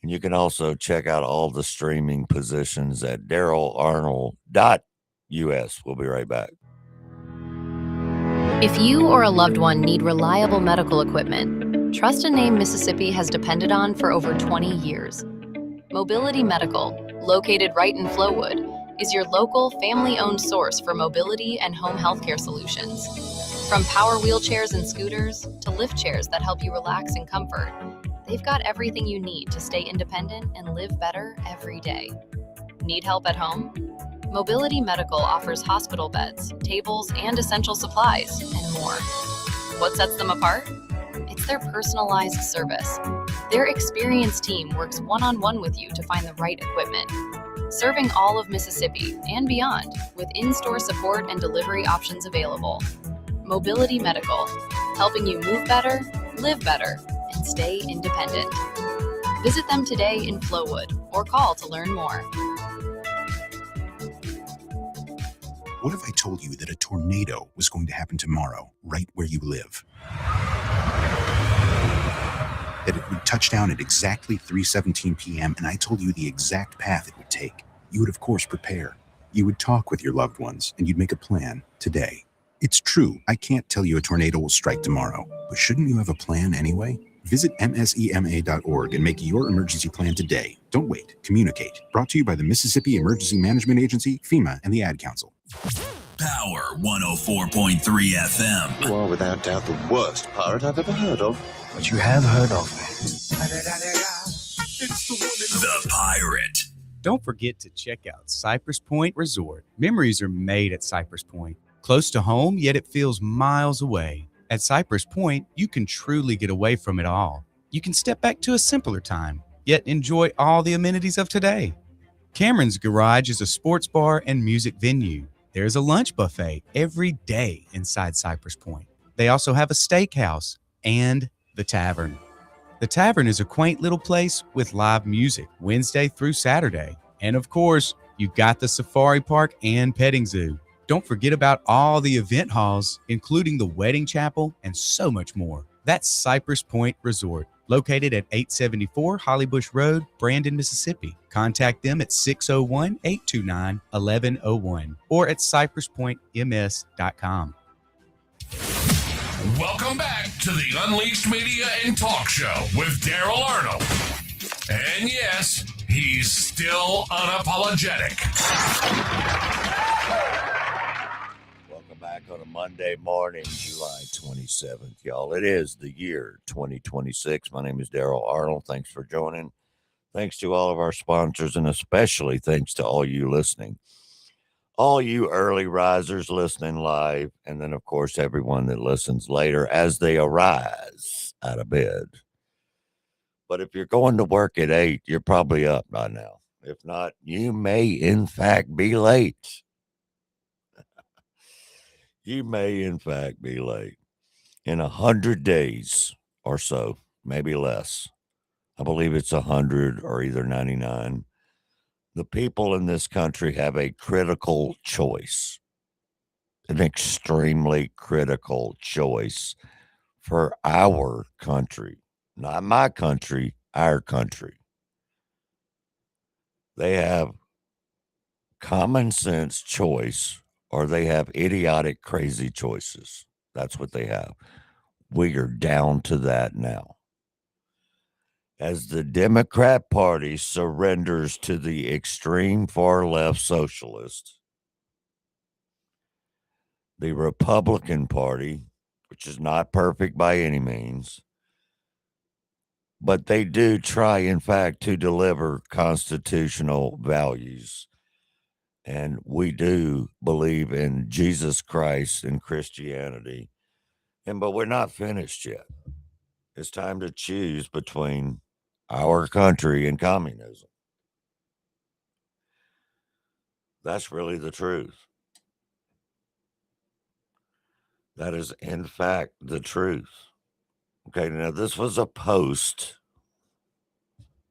[SPEAKER 2] And you can also check out all the streaming positions at darrellarnold.us. We'll be right back.
[SPEAKER 10] If you or a loved one need reliable medical equipment, trust a name Mississippi has depended on for over 20 years. Mobility Medical, located right in Flowood, is your local family-owned source for mobility and home healthcare solutions. From power wheelchairs and scooters to lift chairs that help you relax in comfort, they've got everything you need to stay independent and live better every day. Need help at home? Mobility Medical offers hospital beds, tables, and essential supplies, and more. What sets them apart? It's their personalized service. Their experienced team works one-on-one with you to find the right equipment. Serving all of Mississippi and beyond with in-store support and delivery options available. Mobility Medical, helping you move better, live better, and stay independent. Visit them today in Flowood or call to learn more.
[SPEAKER 11] What if I told you that a tornado was going to happen tomorrow, right where you live? That it would touch down at exactly 3:17 p.m., and I told you the exact path it would take. You would, of course, prepare. You would talk with your loved ones, and you'd make a plan today. It's true, I can't tell you a tornado will strike tomorrow, but shouldn't you have a plan anyway? Visit msema.org and make your emergency plan today. Don't wait. Communicate. Brought to you by the Mississippi Emergency Management Agency, FEMA, and the Ad Council.
[SPEAKER 12] Power 104.3 FM.
[SPEAKER 13] You are without doubt the worst pirate I've ever heard of.
[SPEAKER 14] But you have heard of me.
[SPEAKER 12] The Pirate.
[SPEAKER 15] Don't forget to check out Cypress Point Resort. Memories are made at Cypress Point. Close to home, yet it feels miles away. At Cypress Point, you can truly get away from it all. You can step back to a simpler time, yet enjoy all the amenities of today. Cameron's Garage is a sports bar and music venue. There's a lunch buffet every day inside Cypress Point. They also have a steakhouse and the Tavern. The Tavern is a quaint little place with live music Wednesday through Saturday. And of course, you've got the Safari Park and Petting Zoo. Don't forget about all the event halls, including the Wedding Chapel and so much more. That's Cypress Point Resort, located at 874 Hollybush Road, Brandon, Mississippi. Contact them at 601-829-1101 or at cypresspointms.com.
[SPEAKER 1] Welcome back to the Unleashed Media and Talk Show with Daryl Arnold. And yes, he's still unapologetic.
[SPEAKER 2] Welcome back on a Monday morning, July 27th, y'all. It is the year 2026. My name is Daryl Arnold. Thanks for joining. Thanks to all of our sponsors, and especially thanks to all you listening. All you early risers listening live, and then, of course, everyone that listens later as they arise out of bed. But if you're going to work at 8, you're probably up by now. If not, you may in fact be late. You may in fact be late. In 100 days or so, maybe less, I believe it's 100 or either 99, the people in this country have a critical choice, an extremely critical choice for our country. Not my country, our country. They have common sense choice or they have idiotic, crazy choices. That's what they have. We are down to that now. As the Democrat Party surrenders to the extreme far left socialists, the Republican Party, which is not perfect by any means, but they do try, in fact, to deliver constitutional values. And we do believe in Jesus Christ and Christianity. But we're not finished yet. It's time to choose between our country and communism. That's really the truth. That is, in fact, the truth. Okay, now this was a post,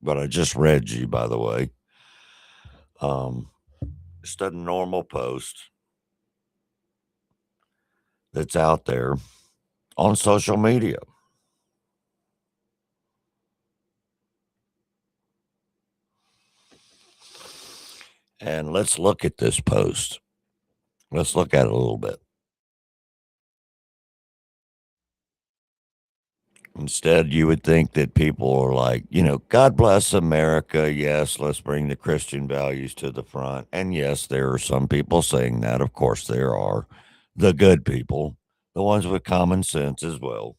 [SPEAKER 2] but I just read you, by the way. Just a normal post that's out there on social media. And let's look at this post. Let's look at it a little bit. Instead, you would think that people are like, God bless America. Yes, let's bring the Christian values to the front. And yes, there are some people saying that. Of course, there are the good people, the ones with common sense as well.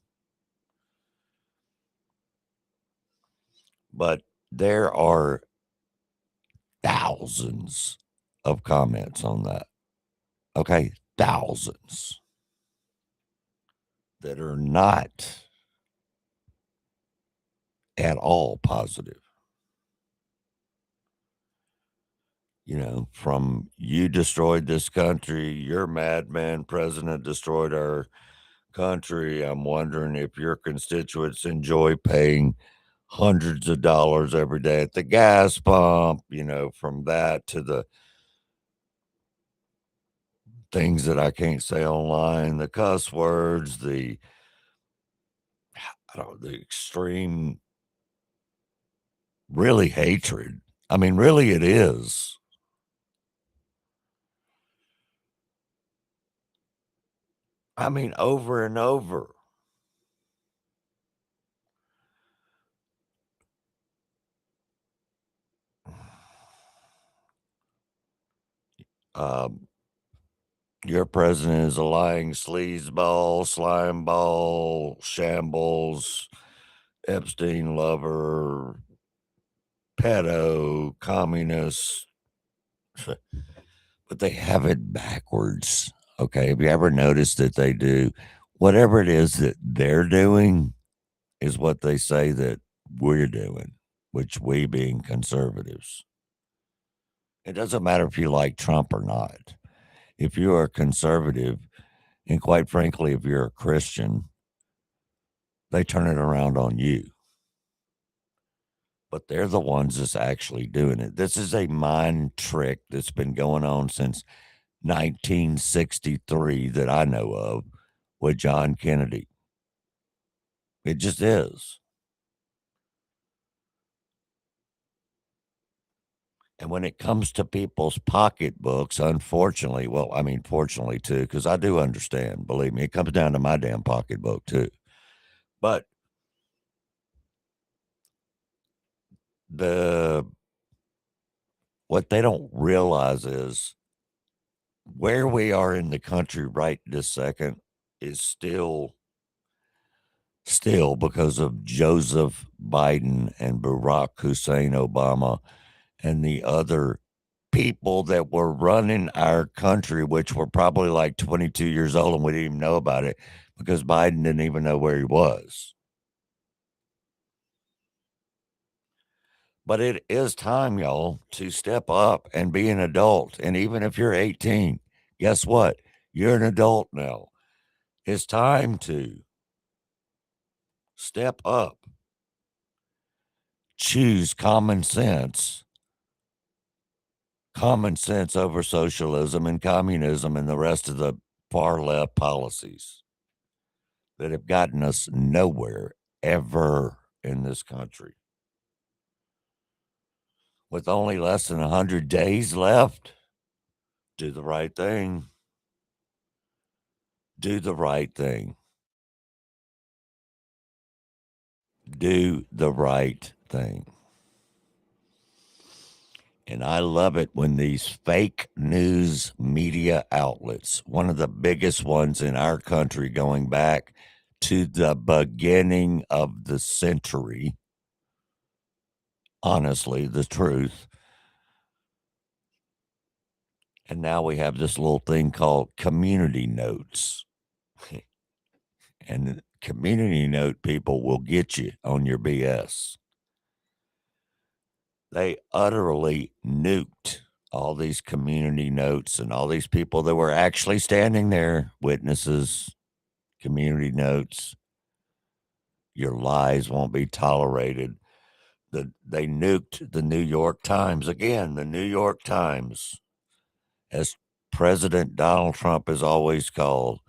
[SPEAKER 2] But there are thousands of comments on that. Okay, thousands that are not at all positive. From you destroyed this country, your madman president destroyed our country. I'm wondering if your constituents enjoy paying hundreds of dollars every day at the gas pump, from that to the things that I can't say online, the cuss words, the extreme, really hatred. I mean, really it is. I mean, over and over. Your president is a lying sleazeball, slimeball, shambles, Epstein lover, pedo, communist. But they have it backwards. Okay. Have you ever noticed that they do whatever it is that they're doing is what they say that we're doing, which we being conservatives. It doesn't matter if you like Trump or not. If you are a conservative, and quite frankly, if you're a Christian, they turn it around on you. But they're the ones that's actually doing it. This is a mind trick that's been going on since 1963 that I know of with John Kennedy. It just is. And when it comes to people's pocketbooks, unfortunately, fortunately too, because I do understand, believe me, it comes down to my damn pocketbook too. But what they don't realize is where we are in the country right this second is still because of Joseph Biden and Barack Hussein Obama and the other people that were running our country, which were probably like 22 years old and we didn't even know about it because Biden didn't even know where he was. But it is time, y'all, to step up and be an adult. And even if you're 18, guess what? You're an adult now. It's time to step up. Choose common sense over socialism and communism and the rest of the far left policies that have gotten us nowhere ever in this country. With only less than 100 days left, do the right thing. Do the right thing. Do the right thing. And I love it when these fake news media outlets, one of the biggest ones in our country going back to the beginning of the century, honestly, the truth. And now we have this little thing called community notes. And the community note people will get you on your BS. They utterly nuked all these community notes and all these people that were actually standing there, witnesses, community notes. Your lies won't be tolerated. They nuked the New York Times. Again, the New York Times, as President Donald Trump is always called,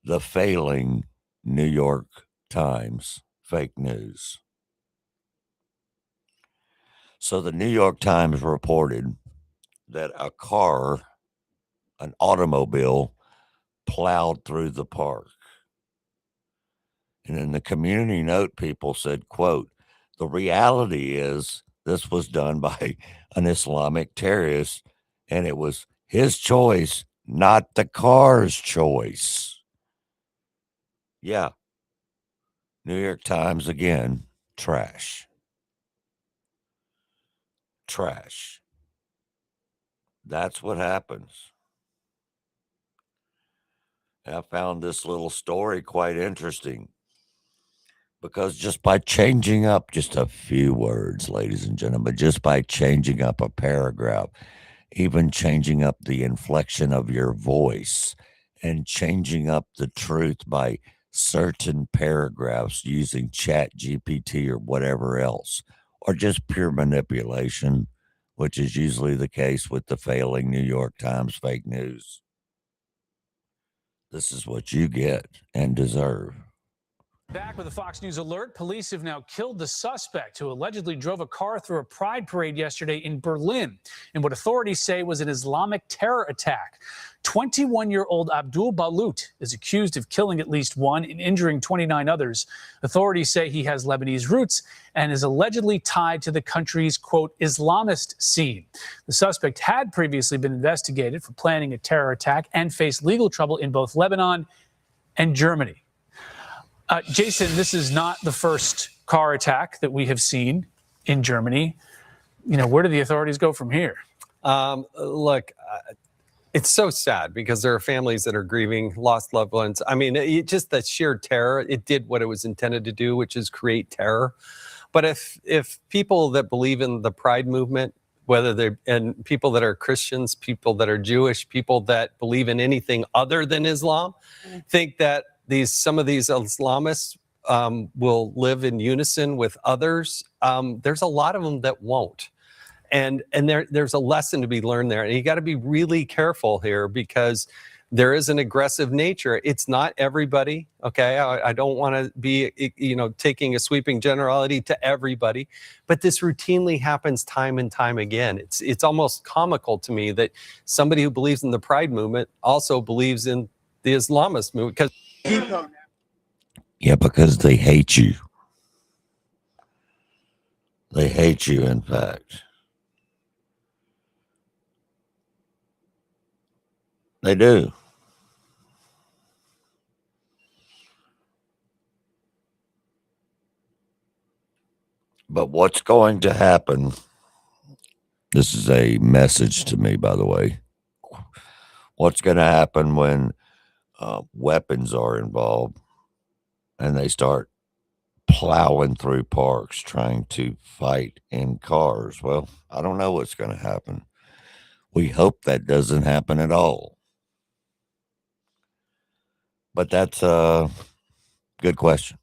[SPEAKER 2] the failing New York Times, fake news. So the New York Times reported that a car, an automobile, plowed through the park. And then the community note people said, quote, the reality is this was done by an Islamic terrorist, and it was his choice, not the car's choice. Yeah. New York Times again, trash. Trash. That's what happens. I found this little story quite interesting because just by changing up just a few words, ladies and gentlemen, just by changing up a paragraph, even changing up the inflection of your voice and changing up the truth by certain paragraphs using Chat GPT or whatever else, or just pure manipulation, which is usually the case with the failing New York Times fake news. This is what you get and deserve.
[SPEAKER 16] Back with a Fox News alert, police have now killed the suspect who allegedly drove a car through a pride parade yesterday in Berlin in what authorities say was an Islamic terror attack. 21-year-old Abdul Balut is accused of killing at least one and injuring 29 others. Authorities say he has Lebanese roots and is allegedly tied to the country's, quote, Islamist scene. The suspect had previously been investigated for planning a terror attack and faced legal trouble in both Lebanon and Germany. Jason, this is not the first car attack that we have seen in Germany. You know, where do the authorities go from here?
[SPEAKER 17] Look, it's so sad because there are families that are grieving lost loved ones. I mean, just the sheer terror, it did what it was intended to do, which is create terror. But if people that believe in the Pride movement, whether they're and people that are Christians, people that are Jewish, people that believe in anything other than Islam, think that some of these Islamists will live in unison with others, there's a lot of them that won't. And there's a lesson to be learned there. And you got to be really careful here because there is an aggressive nature. It's not everybody, okay? I don't want to be, taking a sweeping generality to everybody, but this routinely happens time and time again. It's almost comical to me that somebody who believes in the Pride movement also believes in the Islamist movement because
[SPEAKER 2] Yeah, because they hate you. They hate you, in fact. They do. But what's going to happen? This is a message to me, by the way. What's going to happen when weapons are involved and they start plowing through parks trying to fight in cars. Well, I don't know what's going to happen. We hope that doesn't happen at all. But that's a good question.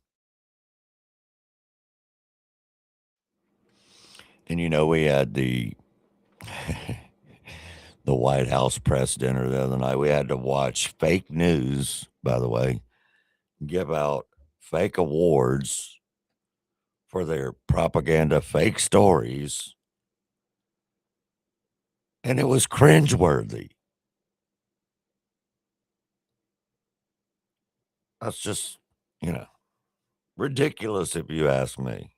[SPEAKER 2] And we had the the White House press dinner the other night. We had to watch fake news, by the way, give out fake awards for their propaganda fake stories. And it was cringeworthy. That's just, ridiculous if you ask me.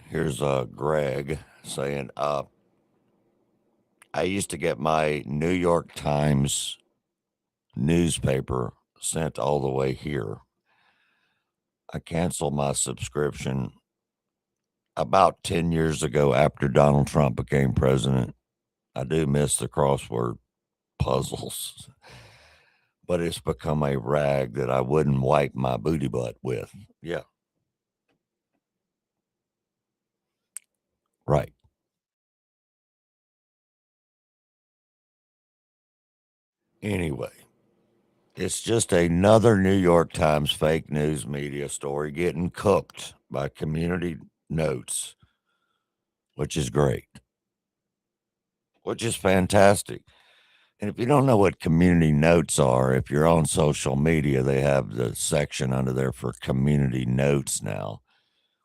[SPEAKER 2] Here's Greg saying, I used to get my New York Times newspaper sent all the way here. I canceled my subscription about 10 years ago after Donald Trump became president. I do miss the crossword puzzles, but it's become a rag that I wouldn't wipe my booty butt with. Yeah. Right. Anyway, it's just another New York Times fake news media story getting cooked by Community Notes, which is great, which is fantastic. And if you don't know what Community Notes are, if you're on social media, they have the section under there for Community Notes now,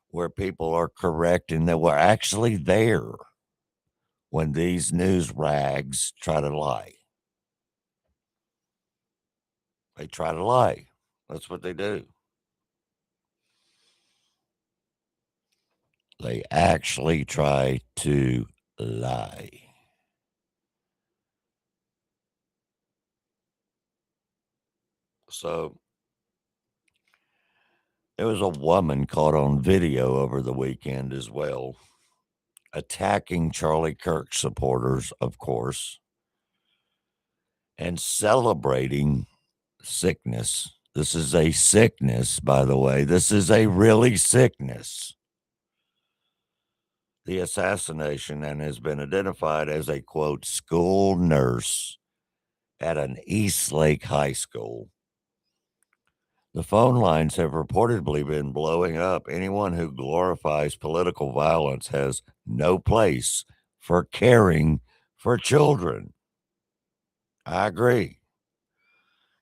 [SPEAKER 2] where people are correcting that we're actually there when these news rags try to lie. They try to lie. That's what they do. They actually try to lie. So there was a woman caught on video over the weekend as well, attacking Charlie Kirk supporters, of course, and celebrating sickness. This is a sickness, by the way. This is a really sickness. The assassination, and has been identified as a, quote, school nurse at an Eastlake high school. The phone lines have reportedly been blowing up. Anyone who glorifies political violence has no place for caring for children. I agree.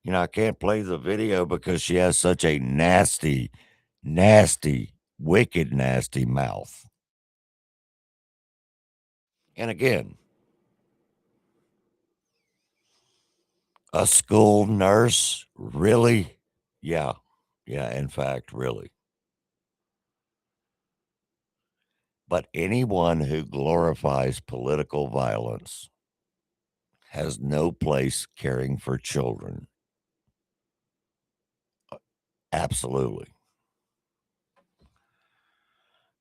[SPEAKER 2] I can't play the video because she has such a nasty, wicked, nasty mouth. And again, a school nurse? Really? Yeah. Yeah, in fact, really. But anyone who glorifies political violence has no place caring for children. Absolutely.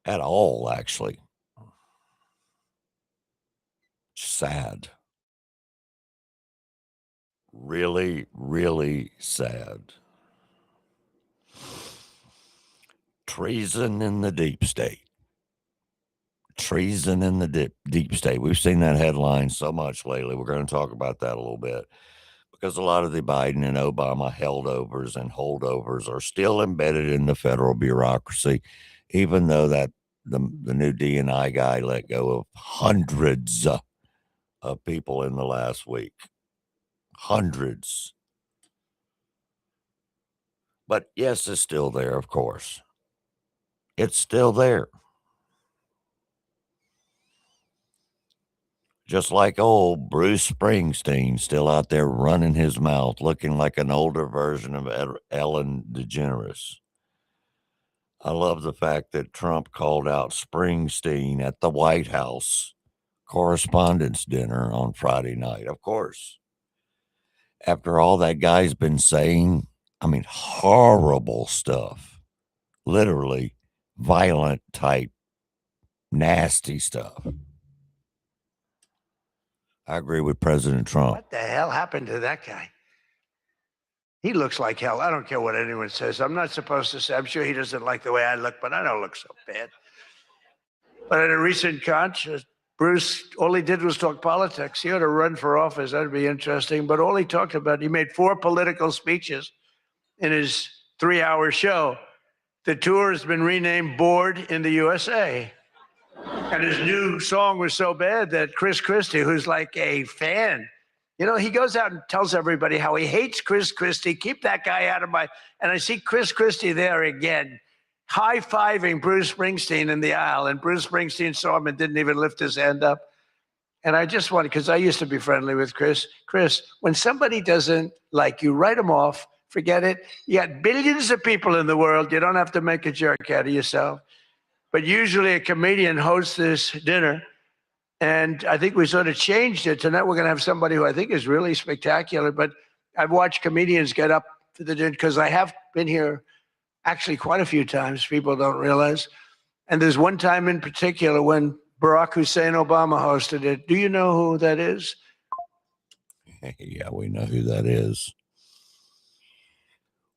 [SPEAKER 2] At all, actually. Sad. Really, really sad. Treason in the deep state. Treason in the deep state. We've seen that headline so much lately. We're going to talk about that a little bit because a lot of the Biden and Obama holdovers and holdovers are still embedded in the federal bureaucracy, even though that the new DNI guy let go of hundreds of people in the last week. Hundreds. But yes, it's still there, of course. It's still there. Just like old Bruce Springsteen, still out there running his mouth, looking like an older version of Ellen DeGeneres. I love the fact that Trump called out Springsteen at the White House Correspondents' Dinner on Friday night. Of course. After all that guy's been saying, horrible stuff. Literally violent type, nasty stuff. I agree with President Trump.
[SPEAKER 18] What the hell happened to that guy? He looks like hell. I don't care what anyone says. I'm not supposed to say. I'm sure he doesn't like the way I look, but I don't look so bad. But at a recent conch, Bruce, all he did was talk politics. He ought to run for office. That'd be interesting. But all he talked about, he made 4 political speeches in his 3-hour show. The tour has been renamed Bored in the USA. And his new song was so bad that Chris Christie, who's like a fan, he goes out and tells everybody how he hates Chris Christie. Keep that guy out of my... And I see Chris Christie there again, high-fiving Bruce Springsteen in the aisle. And Bruce Springsteen saw him and didn't even lift his hand up. And I just wanted, because I used to be friendly with Chris. Chris, when somebody doesn't like you, write them off. Forget it. You got billions of people in the world. You don't have to make a jerk out of yourself. But usually a comedian hosts this dinner. And I think we sort of changed it. Tonight we're going to have somebody who I think is really spectacular. But I've watched comedians get up to the dinner because I have been here actually quite a few times. People don't realize. And there's one time in particular when Barack Hussein Obama hosted it. Do you know who that is?
[SPEAKER 2] Yeah, we know who that is.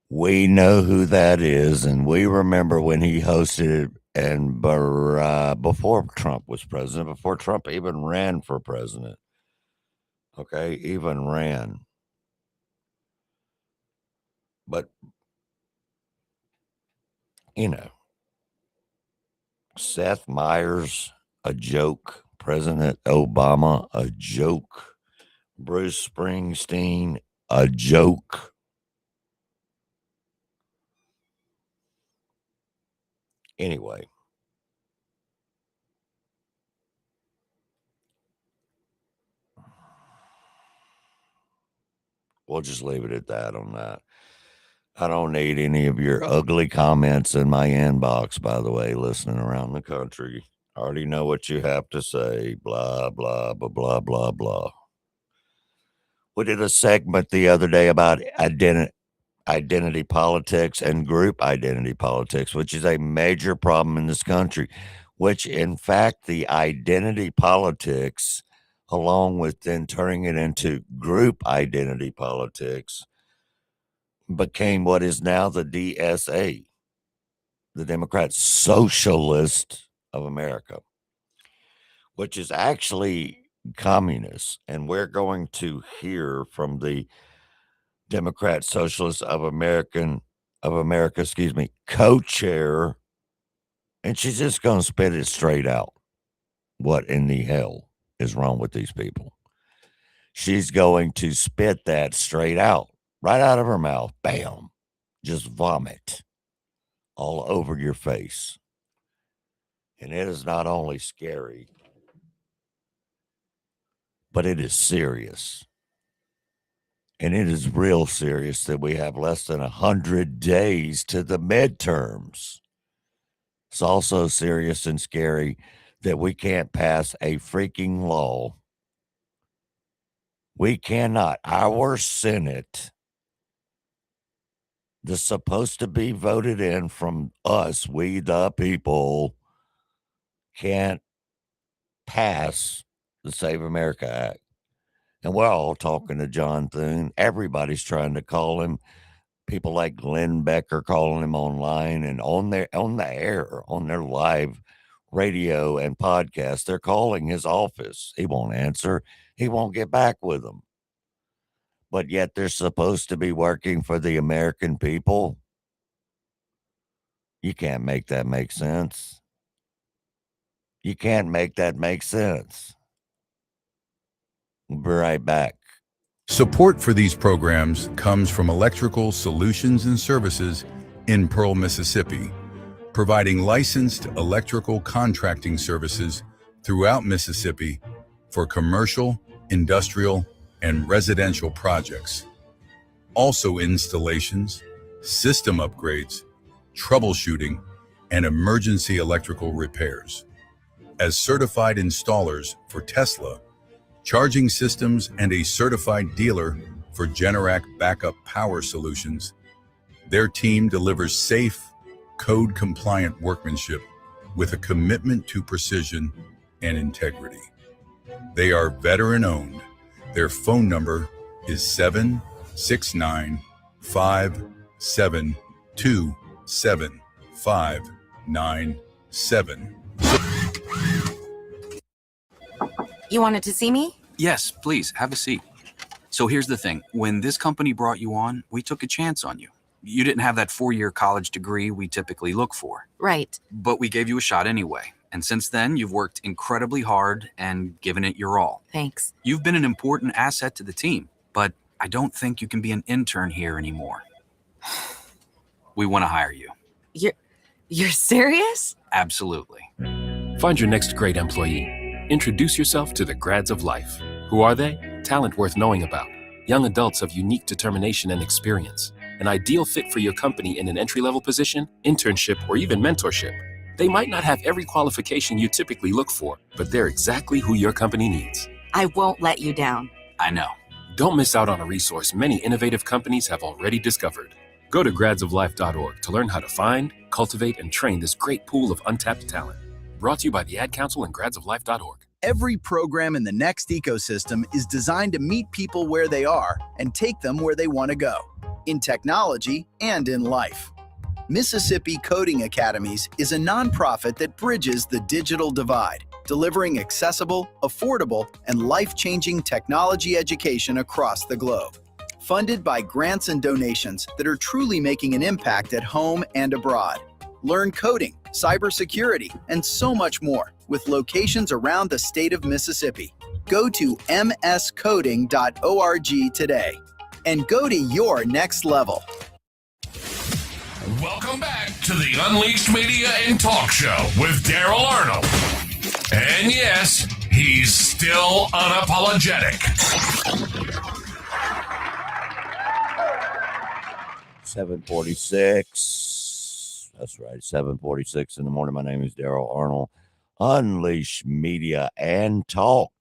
[SPEAKER 2] We know who that is. And we remember when he hosted it. And before Trump was president, before Trump even ran for president, okay, even ran. But, Seth Meyers, a joke. President Obama, a joke. Bruce Springsteen, a joke. Anyway. We'll just leave it at that on that. I don't need any of your ugly comments in my inbox, by the way, listening around the country. I already know what you have to say. Blah, blah, blah, blah, blah, blah. We did a segment the other day about identity politics and group identity politics, which is a major problem in this country, which, in fact, the identity politics, along with then turning it into group identity politics, became what is now the DSA, the Democrat Socialist of America, which is actually communist. And we're going to hear from the Democrat Socialist of America, co-chair, and she's just going to spit it straight out. What in the hell is wrong with these people? She's going to spit that straight out. Right out of her mouth, bam, just vomit all over your face. And it is not only scary, but it is serious. And it is real serious that we have less than 100 days to the midterms. It's also serious and scary that we can't pass a freaking law. We cannot. Our Senate, that's supposed to be voted in from us, we the people, can't pass the Save America Act. And we're all talking to John Thune. Everybody's trying to call him. People like Glenn Becker calling him online and on the air, on their live radio and podcast. They're calling his office. He won't answer. He won't get back with them. But yet they're supposed to be working for the American people. You can't make that make sense. You can't make that make sense. We'll be right back.
[SPEAKER 3] Support for these programs comes from Electrical Solutions and Services in Pearl, Mississippi, providing licensed electrical contracting services throughout Mississippi for commercial, industrial, and residential projects. Also installations, system upgrades, troubleshooting, and emergency electrical repairs. As certified installers for Tesla, charging systems, and a certified dealer for Generac backup power solutions, their team delivers safe, code-compliant workmanship with a commitment to precision and integrity. They are veteran-owned, Their phone number is 769-572-7597.
[SPEAKER 19] You wanted to see me?
[SPEAKER 20] Yes, please, have a seat. So here's the thing. When this company brought you on, we took a chance on you. You didn't have that 4-year college degree we typically look for.
[SPEAKER 19] Right.
[SPEAKER 20] But we gave you a shot anyway. And since then, you've worked incredibly hard and given it your all.
[SPEAKER 19] Thanks.
[SPEAKER 20] You've been an important asset to the team, but I don't think you can be an intern here anymore. We want to hire you.
[SPEAKER 19] You're serious?
[SPEAKER 20] Absolutely.
[SPEAKER 21] Find your next great employee. Introduce yourself to the grads of life. Who are they? Talent worth knowing about. Young adults of unique determination and experience. An ideal fit for your company in an entry-level position, internship, or even mentorship. They might not have every qualification you typically look for, but they're exactly who your company needs.
[SPEAKER 19] I won't let you down.
[SPEAKER 20] I know.
[SPEAKER 21] Don't miss out on a resource many innovative companies have already discovered. Go to gradsoflife.org to learn how to find, cultivate, and train this great pool of untapped talent. Brought to you by the Ad Council and gradsoflife.org.
[SPEAKER 4] Every program in the Next ecosystem is designed to meet people where they are and take them where they want to go, in technology and in life. Mississippi Coding Academies is a nonprofit that bridges the digital divide, delivering accessible, affordable, and life-changing technology education across the globe. Funded by grants and donations that are truly making an impact at home and abroad. Learn coding, cybersecurity, and so much more with locations around the state of Mississippi. Go to mscoding.org today and go to your next level.
[SPEAKER 1] Welcome back to the Unleashed Media and Talk Show with Daryl Arnold. And yes, he's still unapologetic.
[SPEAKER 2] 7:46. That's right, 7:46 in the morning. My name is Daryl Arnold. Unleash Media and Talk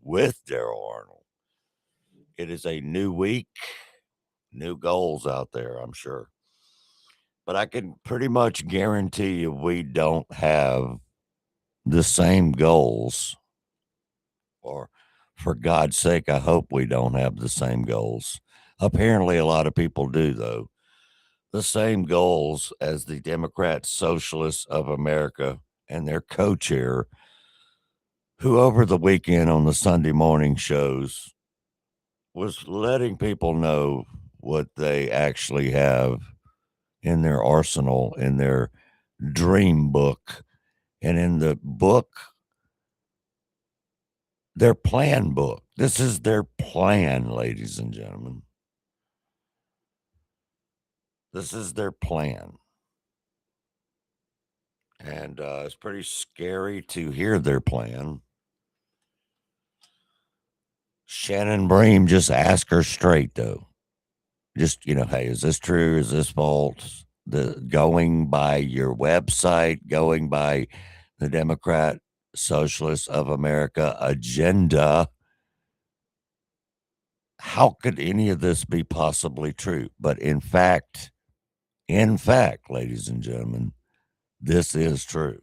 [SPEAKER 2] with Daryl Arnold. It is a new week, new goals out there, I'm sure. But I can pretty much guarantee you we don't have the same goals. Or for God's sake, I hope we don't have the same goals. Apparently, a lot of people do, though. The same goals as the Democrat Socialists of America and their co-chair, who over the weekend on the Sunday morning shows was letting people know what they actually have in their arsenal, in their dream book, and in the book, their plan book. This is their plan, ladies and gentlemen. This is their plan. And it's pretty scary to hear their plan. Shannon Bream, just ask her straight, though. Just, hey, is this true? Is this false? Going by your website, going by the Democrat Socialists of America agenda, how could any of this be possibly true? But in fact, ladies and gentlemen, this is true.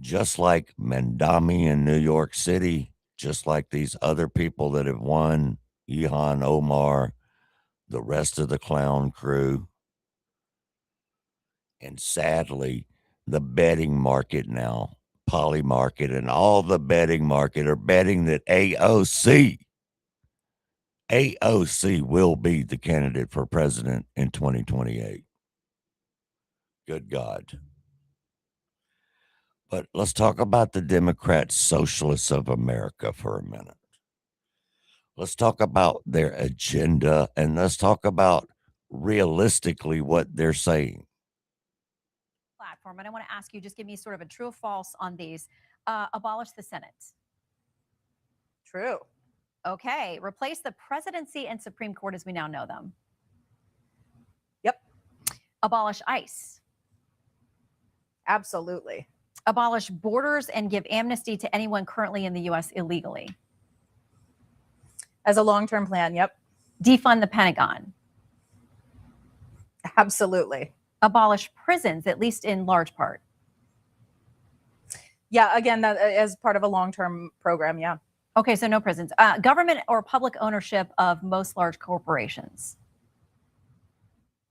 [SPEAKER 2] Just like Mandami in New York City, just like these other people that have won, Ilhan Omar, the rest of the clown crew. And sadly, the betting market now, Poly Market and all the betting market are betting that AOC will be the candidate for president in 2028. Good God. But let's talk about the Democrat Socialists of America for a minute. Let's talk about their agenda and let's talk about realistically what they're saying.
[SPEAKER 22] Platform, and I want to ask you, just give me sort of a true or false on these. Abolish the Senate. True. Okay. Replace the presidency and Supreme Court as we now know them. Yep. Abolish ICE. Absolutely. Abolish borders and give amnesty to anyone currently in the U.S. illegally. As a long-term plan, yep. Defund the Pentagon. Absolutely. Abolish prisons, at least in large part. Yeah, again, that as part of a long-term program, yeah. Okay, so no prisons. Government or public ownership of most large corporations.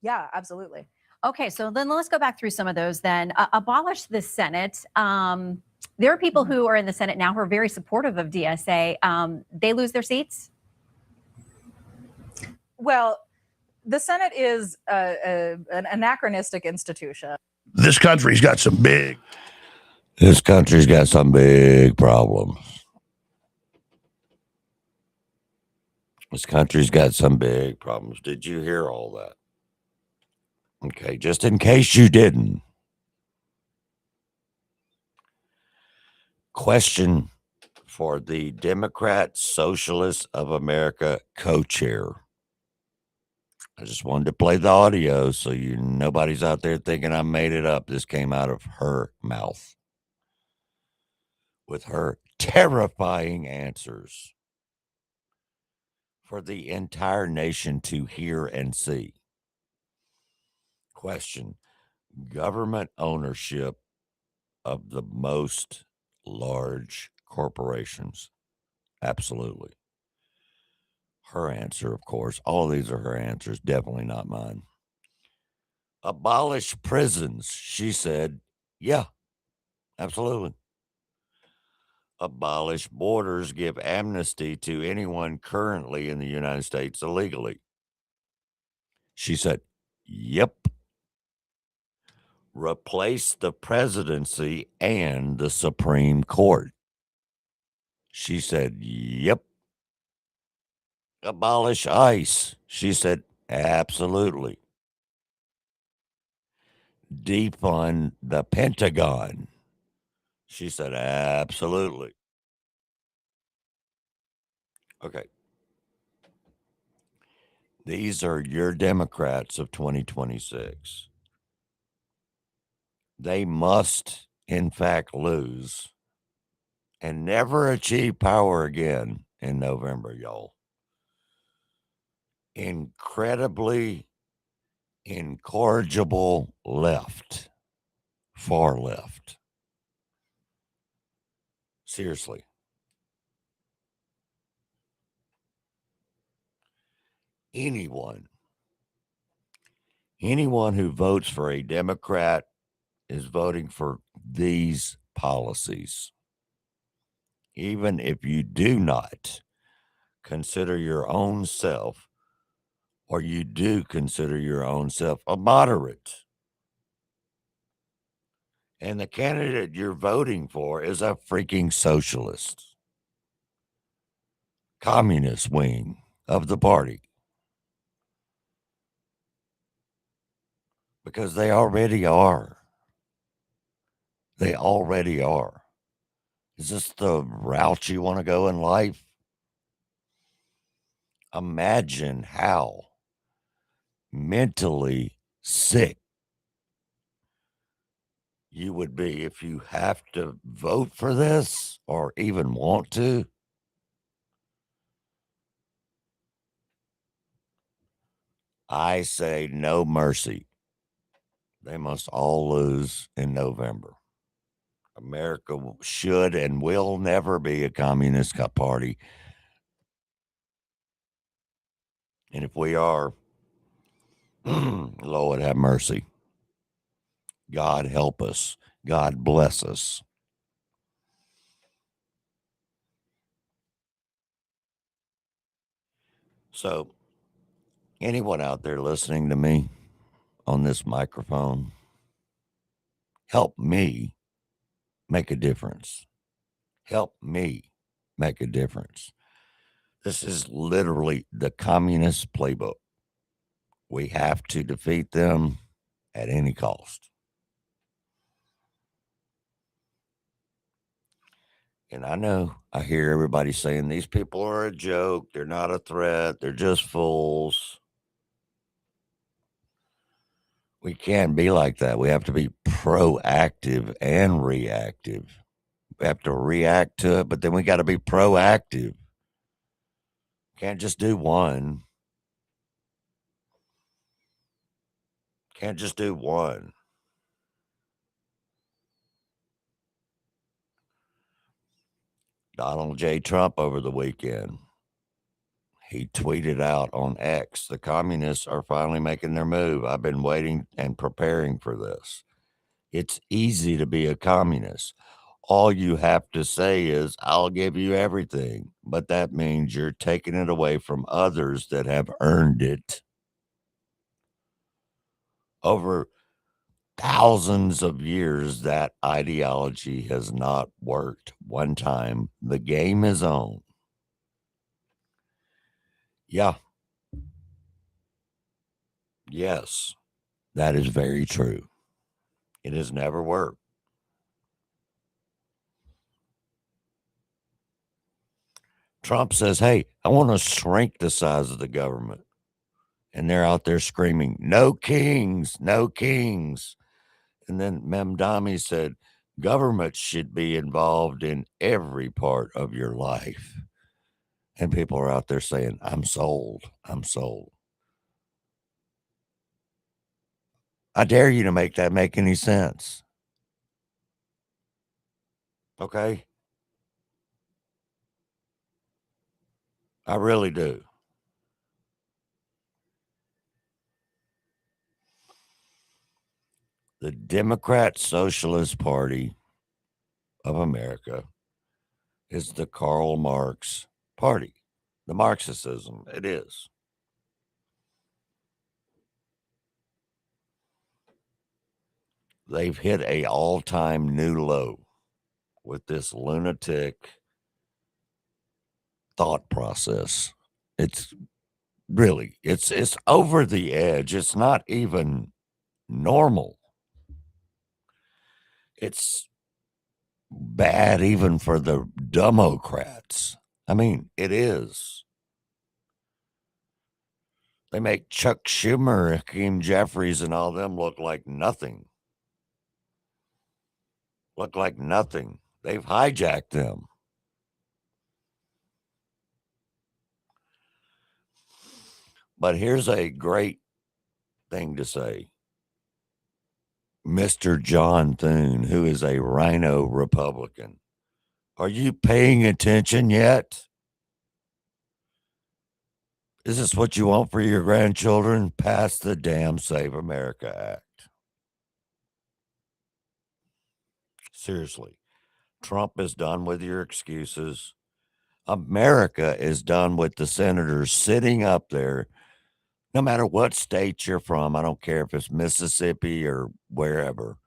[SPEAKER 5] Yeah, absolutely.
[SPEAKER 22] Okay, so then let's go back through some of those then. Abolish the Senate. There are people who are in the Senate now who are very supportive of DSA. They lose their seats?
[SPEAKER 5] Well, the Senate is an anachronistic institution.
[SPEAKER 2] This country's got some big problems. This country's got some big problems. Did you hear all that? Okay, just in case you didn't. Question for the Democrat Socialists of America co-chair. I just wanted to play the audio so nobody's out there thinking I made it up. This came out of her mouth with her terrifying answers for the entire nation to hear and see. Question: government ownership of the most large corporations. Absolutely. Her answer, of course. All of these are her answers, definitely not mine. Abolish prisons. She said, yeah, absolutely. Abolish borders, give amnesty to anyone currently in the United States illegally. She said, yep. Replace the presidency and the Supreme Court. She said, yep. Abolish ICE. She said, absolutely. Defund the Pentagon. She said, absolutely. Okay. These are your Democrats of 2026. They must, in fact, lose and never achieve power again in November, y'all. Incredibly incorrigible left, far left. Seriously. Anyone who votes for a Democrat is voting for these policies. Even if you do not consider your own self, or you do consider your own self a moderate, and the candidate you're voting for is a freaking socialist, communist wing of the party, because they already are. They already are. Is this the route you want to go in life? Imagine how mentally sick you would be if you have to vote for this or even want to. I say no mercy. They must all lose in November. America should and will never be a communist party. And if we are, Lord have mercy. God help us. God bless us. So, anyone out there listening to me on this microphone, help me make a difference. Help me make a difference. This is literally the communist playbook. We have to defeat them at any cost. And I know I hear everybody saying these people are a joke. They're not a threat. They're just fools. We can't be like that. We have to be proactive and reactive. We have to react to it, but then we got to be proactive. Can't just do one. Can't just do one. Donald J. Trump over the weekend. He tweeted out on X, the communists are finally making their move. I've been waiting and preparing for this. It's easy to be a communist. All you have to say is, I'll give you everything. But that means you're taking it away from others that have earned it. Over thousands of years, that ideology has not worked one time. The game is on. Yeah. Yes, that is very true. It has never worked. Trump says, hey, I want to shrink the size of the government. And they're out there screaming, no kings, no kings. And then Memdami said, government should be involved in every part of your life. And people are out there saying, I'm sold. I'm sold. I dare you to make that make any sense. Okay? I really do. The Democrat Socialist Party of America is the Karl Marx party. The Marxism, it is. They've hit a all-time new low with this lunatic thought process. It's really, it's over the edge. It's not even normal. It's bad even for the Democrats. I mean, it is. They make Chuck Schumer, Hakeem Jeffries, and all them look like nothing. Look like nothing. They've hijacked them. But here's a great thing to say. Mr. John Thune, who is a rhino Republican. Are you paying attention yet? Is this what you want for your grandchildren? Pass the damn Save America Act. Seriously. Trump is done with your excuses. America is done with the senators sitting up there, no matter what state you're from. I don't care if it's Mississippi or wherever.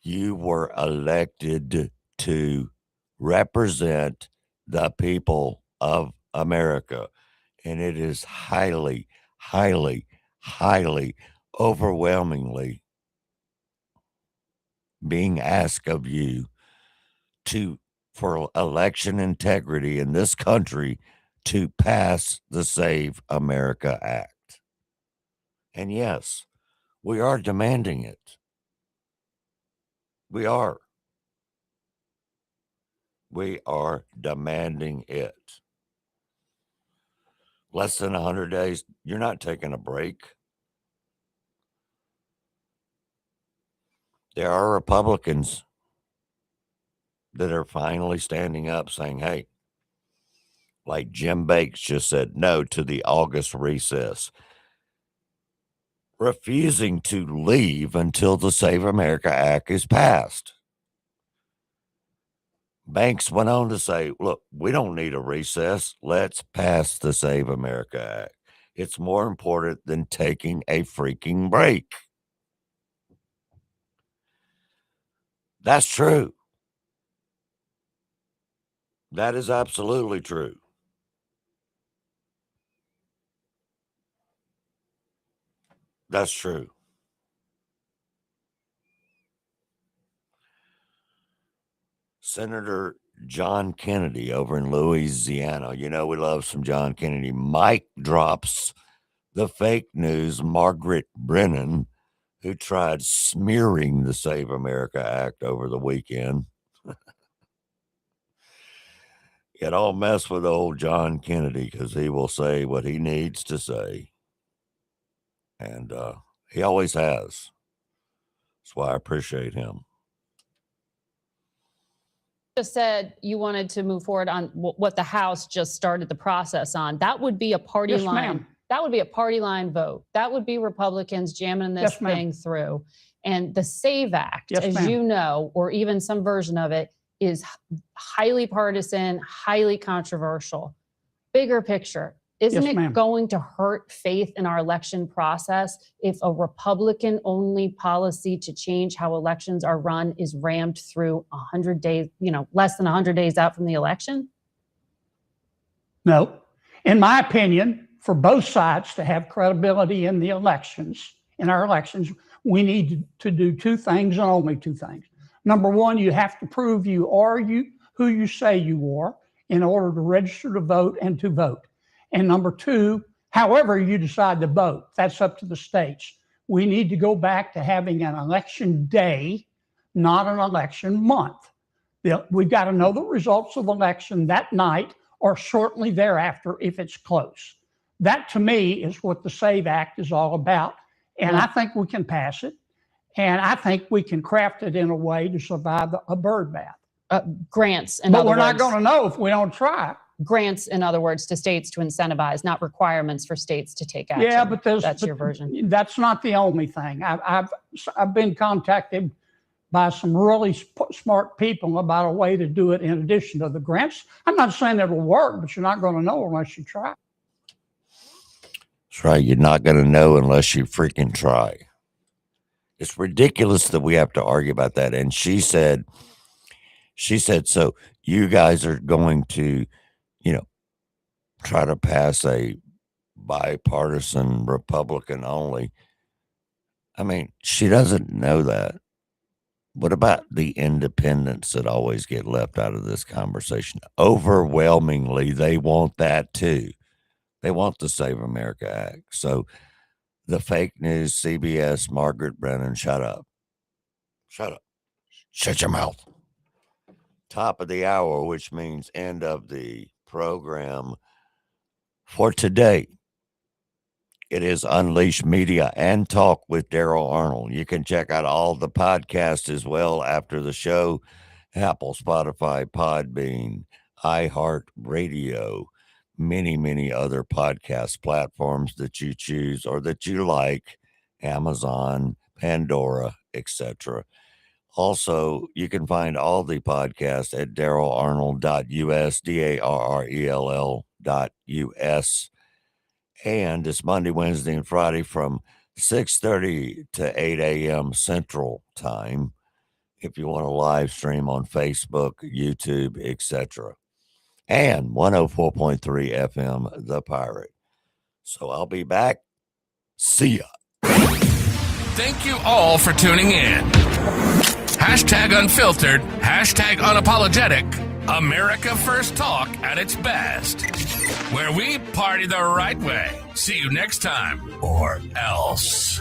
[SPEAKER 2] You were elected to represent the people of America. And it is highly, highly, highly, overwhelmingly being asked of you for election integrity in this country to pass the Save America Act. And yes, we are demanding it. We are. We are demanding it. Less than 100 days, you're not taking a break. There are Republicans that are finally standing up saying, hey, like Jim Bakes just said no to the August recess, refusing to leave until the Save America Act is passed. Banks went on to say, look, we don't need a recess. Let's pass the Save America Act. It's more important than taking a freaking break. That's true. That is absolutely true. That's true. Senator John Kennedy over in Louisiana. You know, we love some John Kennedy. Mike drops the fake news Margaret Brennan, who tried smearing the Save America Act over the weekend. It all mess with old John Kennedy because he will say what he needs to say. And he always has. That's why I appreciate him.
[SPEAKER 6] just said you wanted to move forward on what the House just started the process on. That would be a party
[SPEAKER 7] Yes,
[SPEAKER 6] line.
[SPEAKER 7] ma'am.
[SPEAKER 6] That would be a party line vote. That would be Republicans jamming this
[SPEAKER 7] Yes, ma'am.
[SPEAKER 6] thing through. And the SAVE Act,
[SPEAKER 7] Yes,
[SPEAKER 6] as
[SPEAKER 7] ma'am.
[SPEAKER 6] you know, or even some version of it, is highly partisan, highly controversial. Bigger picture. Isn't
[SPEAKER 7] Yes,
[SPEAKER 6] it
[SPEAKER 7] ma'am.
[SPEAKER 6] going to hurt faith in our election process if a Republican-only policy to change how elections are run is rammed through 100 days, less than 100 days out from the election?
[SPEAKER 7] No. In my opinion, for both sides to have credibility in the elections, in our elections, we need to do two things and only two things. Number one, you have to prove you are who you say you are in order to register to vote and to vote. And number two, however you decide to vote, that's up to the states. We need to go back to having an election day, not an election month. We've got to know the results of election that night or shortly thereafter if it's close. That to me is what the SAVE Act is all about. And I think we can pass it. And I think we can craft it in a way to survive a bird bath.
[SPEAKER 6] Grants,
[SPEAKER 7] but we're not going to know if we don't try.
[SPEAKER 6] Grants, in other words, to states to incentivize, not requirements for states to take action.
[SPEAKER 7] Yeah, but
[SPEAKER 6] that's your version.
[SPEAKER 7] That's not the only thing. I've been contacted by some really smart people about a way to do it in addition to the grants. I'm not saying it'll work, but you're not going to know unless you try.
[SPEAKER 2] That's right. You're not going to know unless you freaking try. It's ridiculous that we have to argue about that. And she said, so you guys are going to, try to pass a bipartisan Republican only. I mean, she doesn't know that. What about the independents that always get left out of this conversation? Overwhelmingly, they want that too. They want the Save America Act. So the fake news, CBS, Margaret Brennan, shut up. Shut up. Shut your mouth. Top of the hour, which means end of the program for today. It is Unleash Media and Talk with Daryl Arnold. You can check out all the podcasts as well after the show. Apple, Spotify, Podbean, iHeartRadio, many, many other podcast platforms that you choose or that you like, Amazon, Pandora, etc. Also, you can find all the podcasts at darylarnold.us, DARRELL.us. And it's Monday, Wednesday, and Friday from 6:30 to 8 a.m. Central Time. If you want to live stream on Facebook, YouTube, etc. And 104.3 FM, The Pirate. So I'll be back. See ya.
[SPEAKER 1] Thank you all for tuning in. Hashtag unfiltered, hashtag unapologetic, America First Talk at its best. Where we party the right way. See you next time, or else.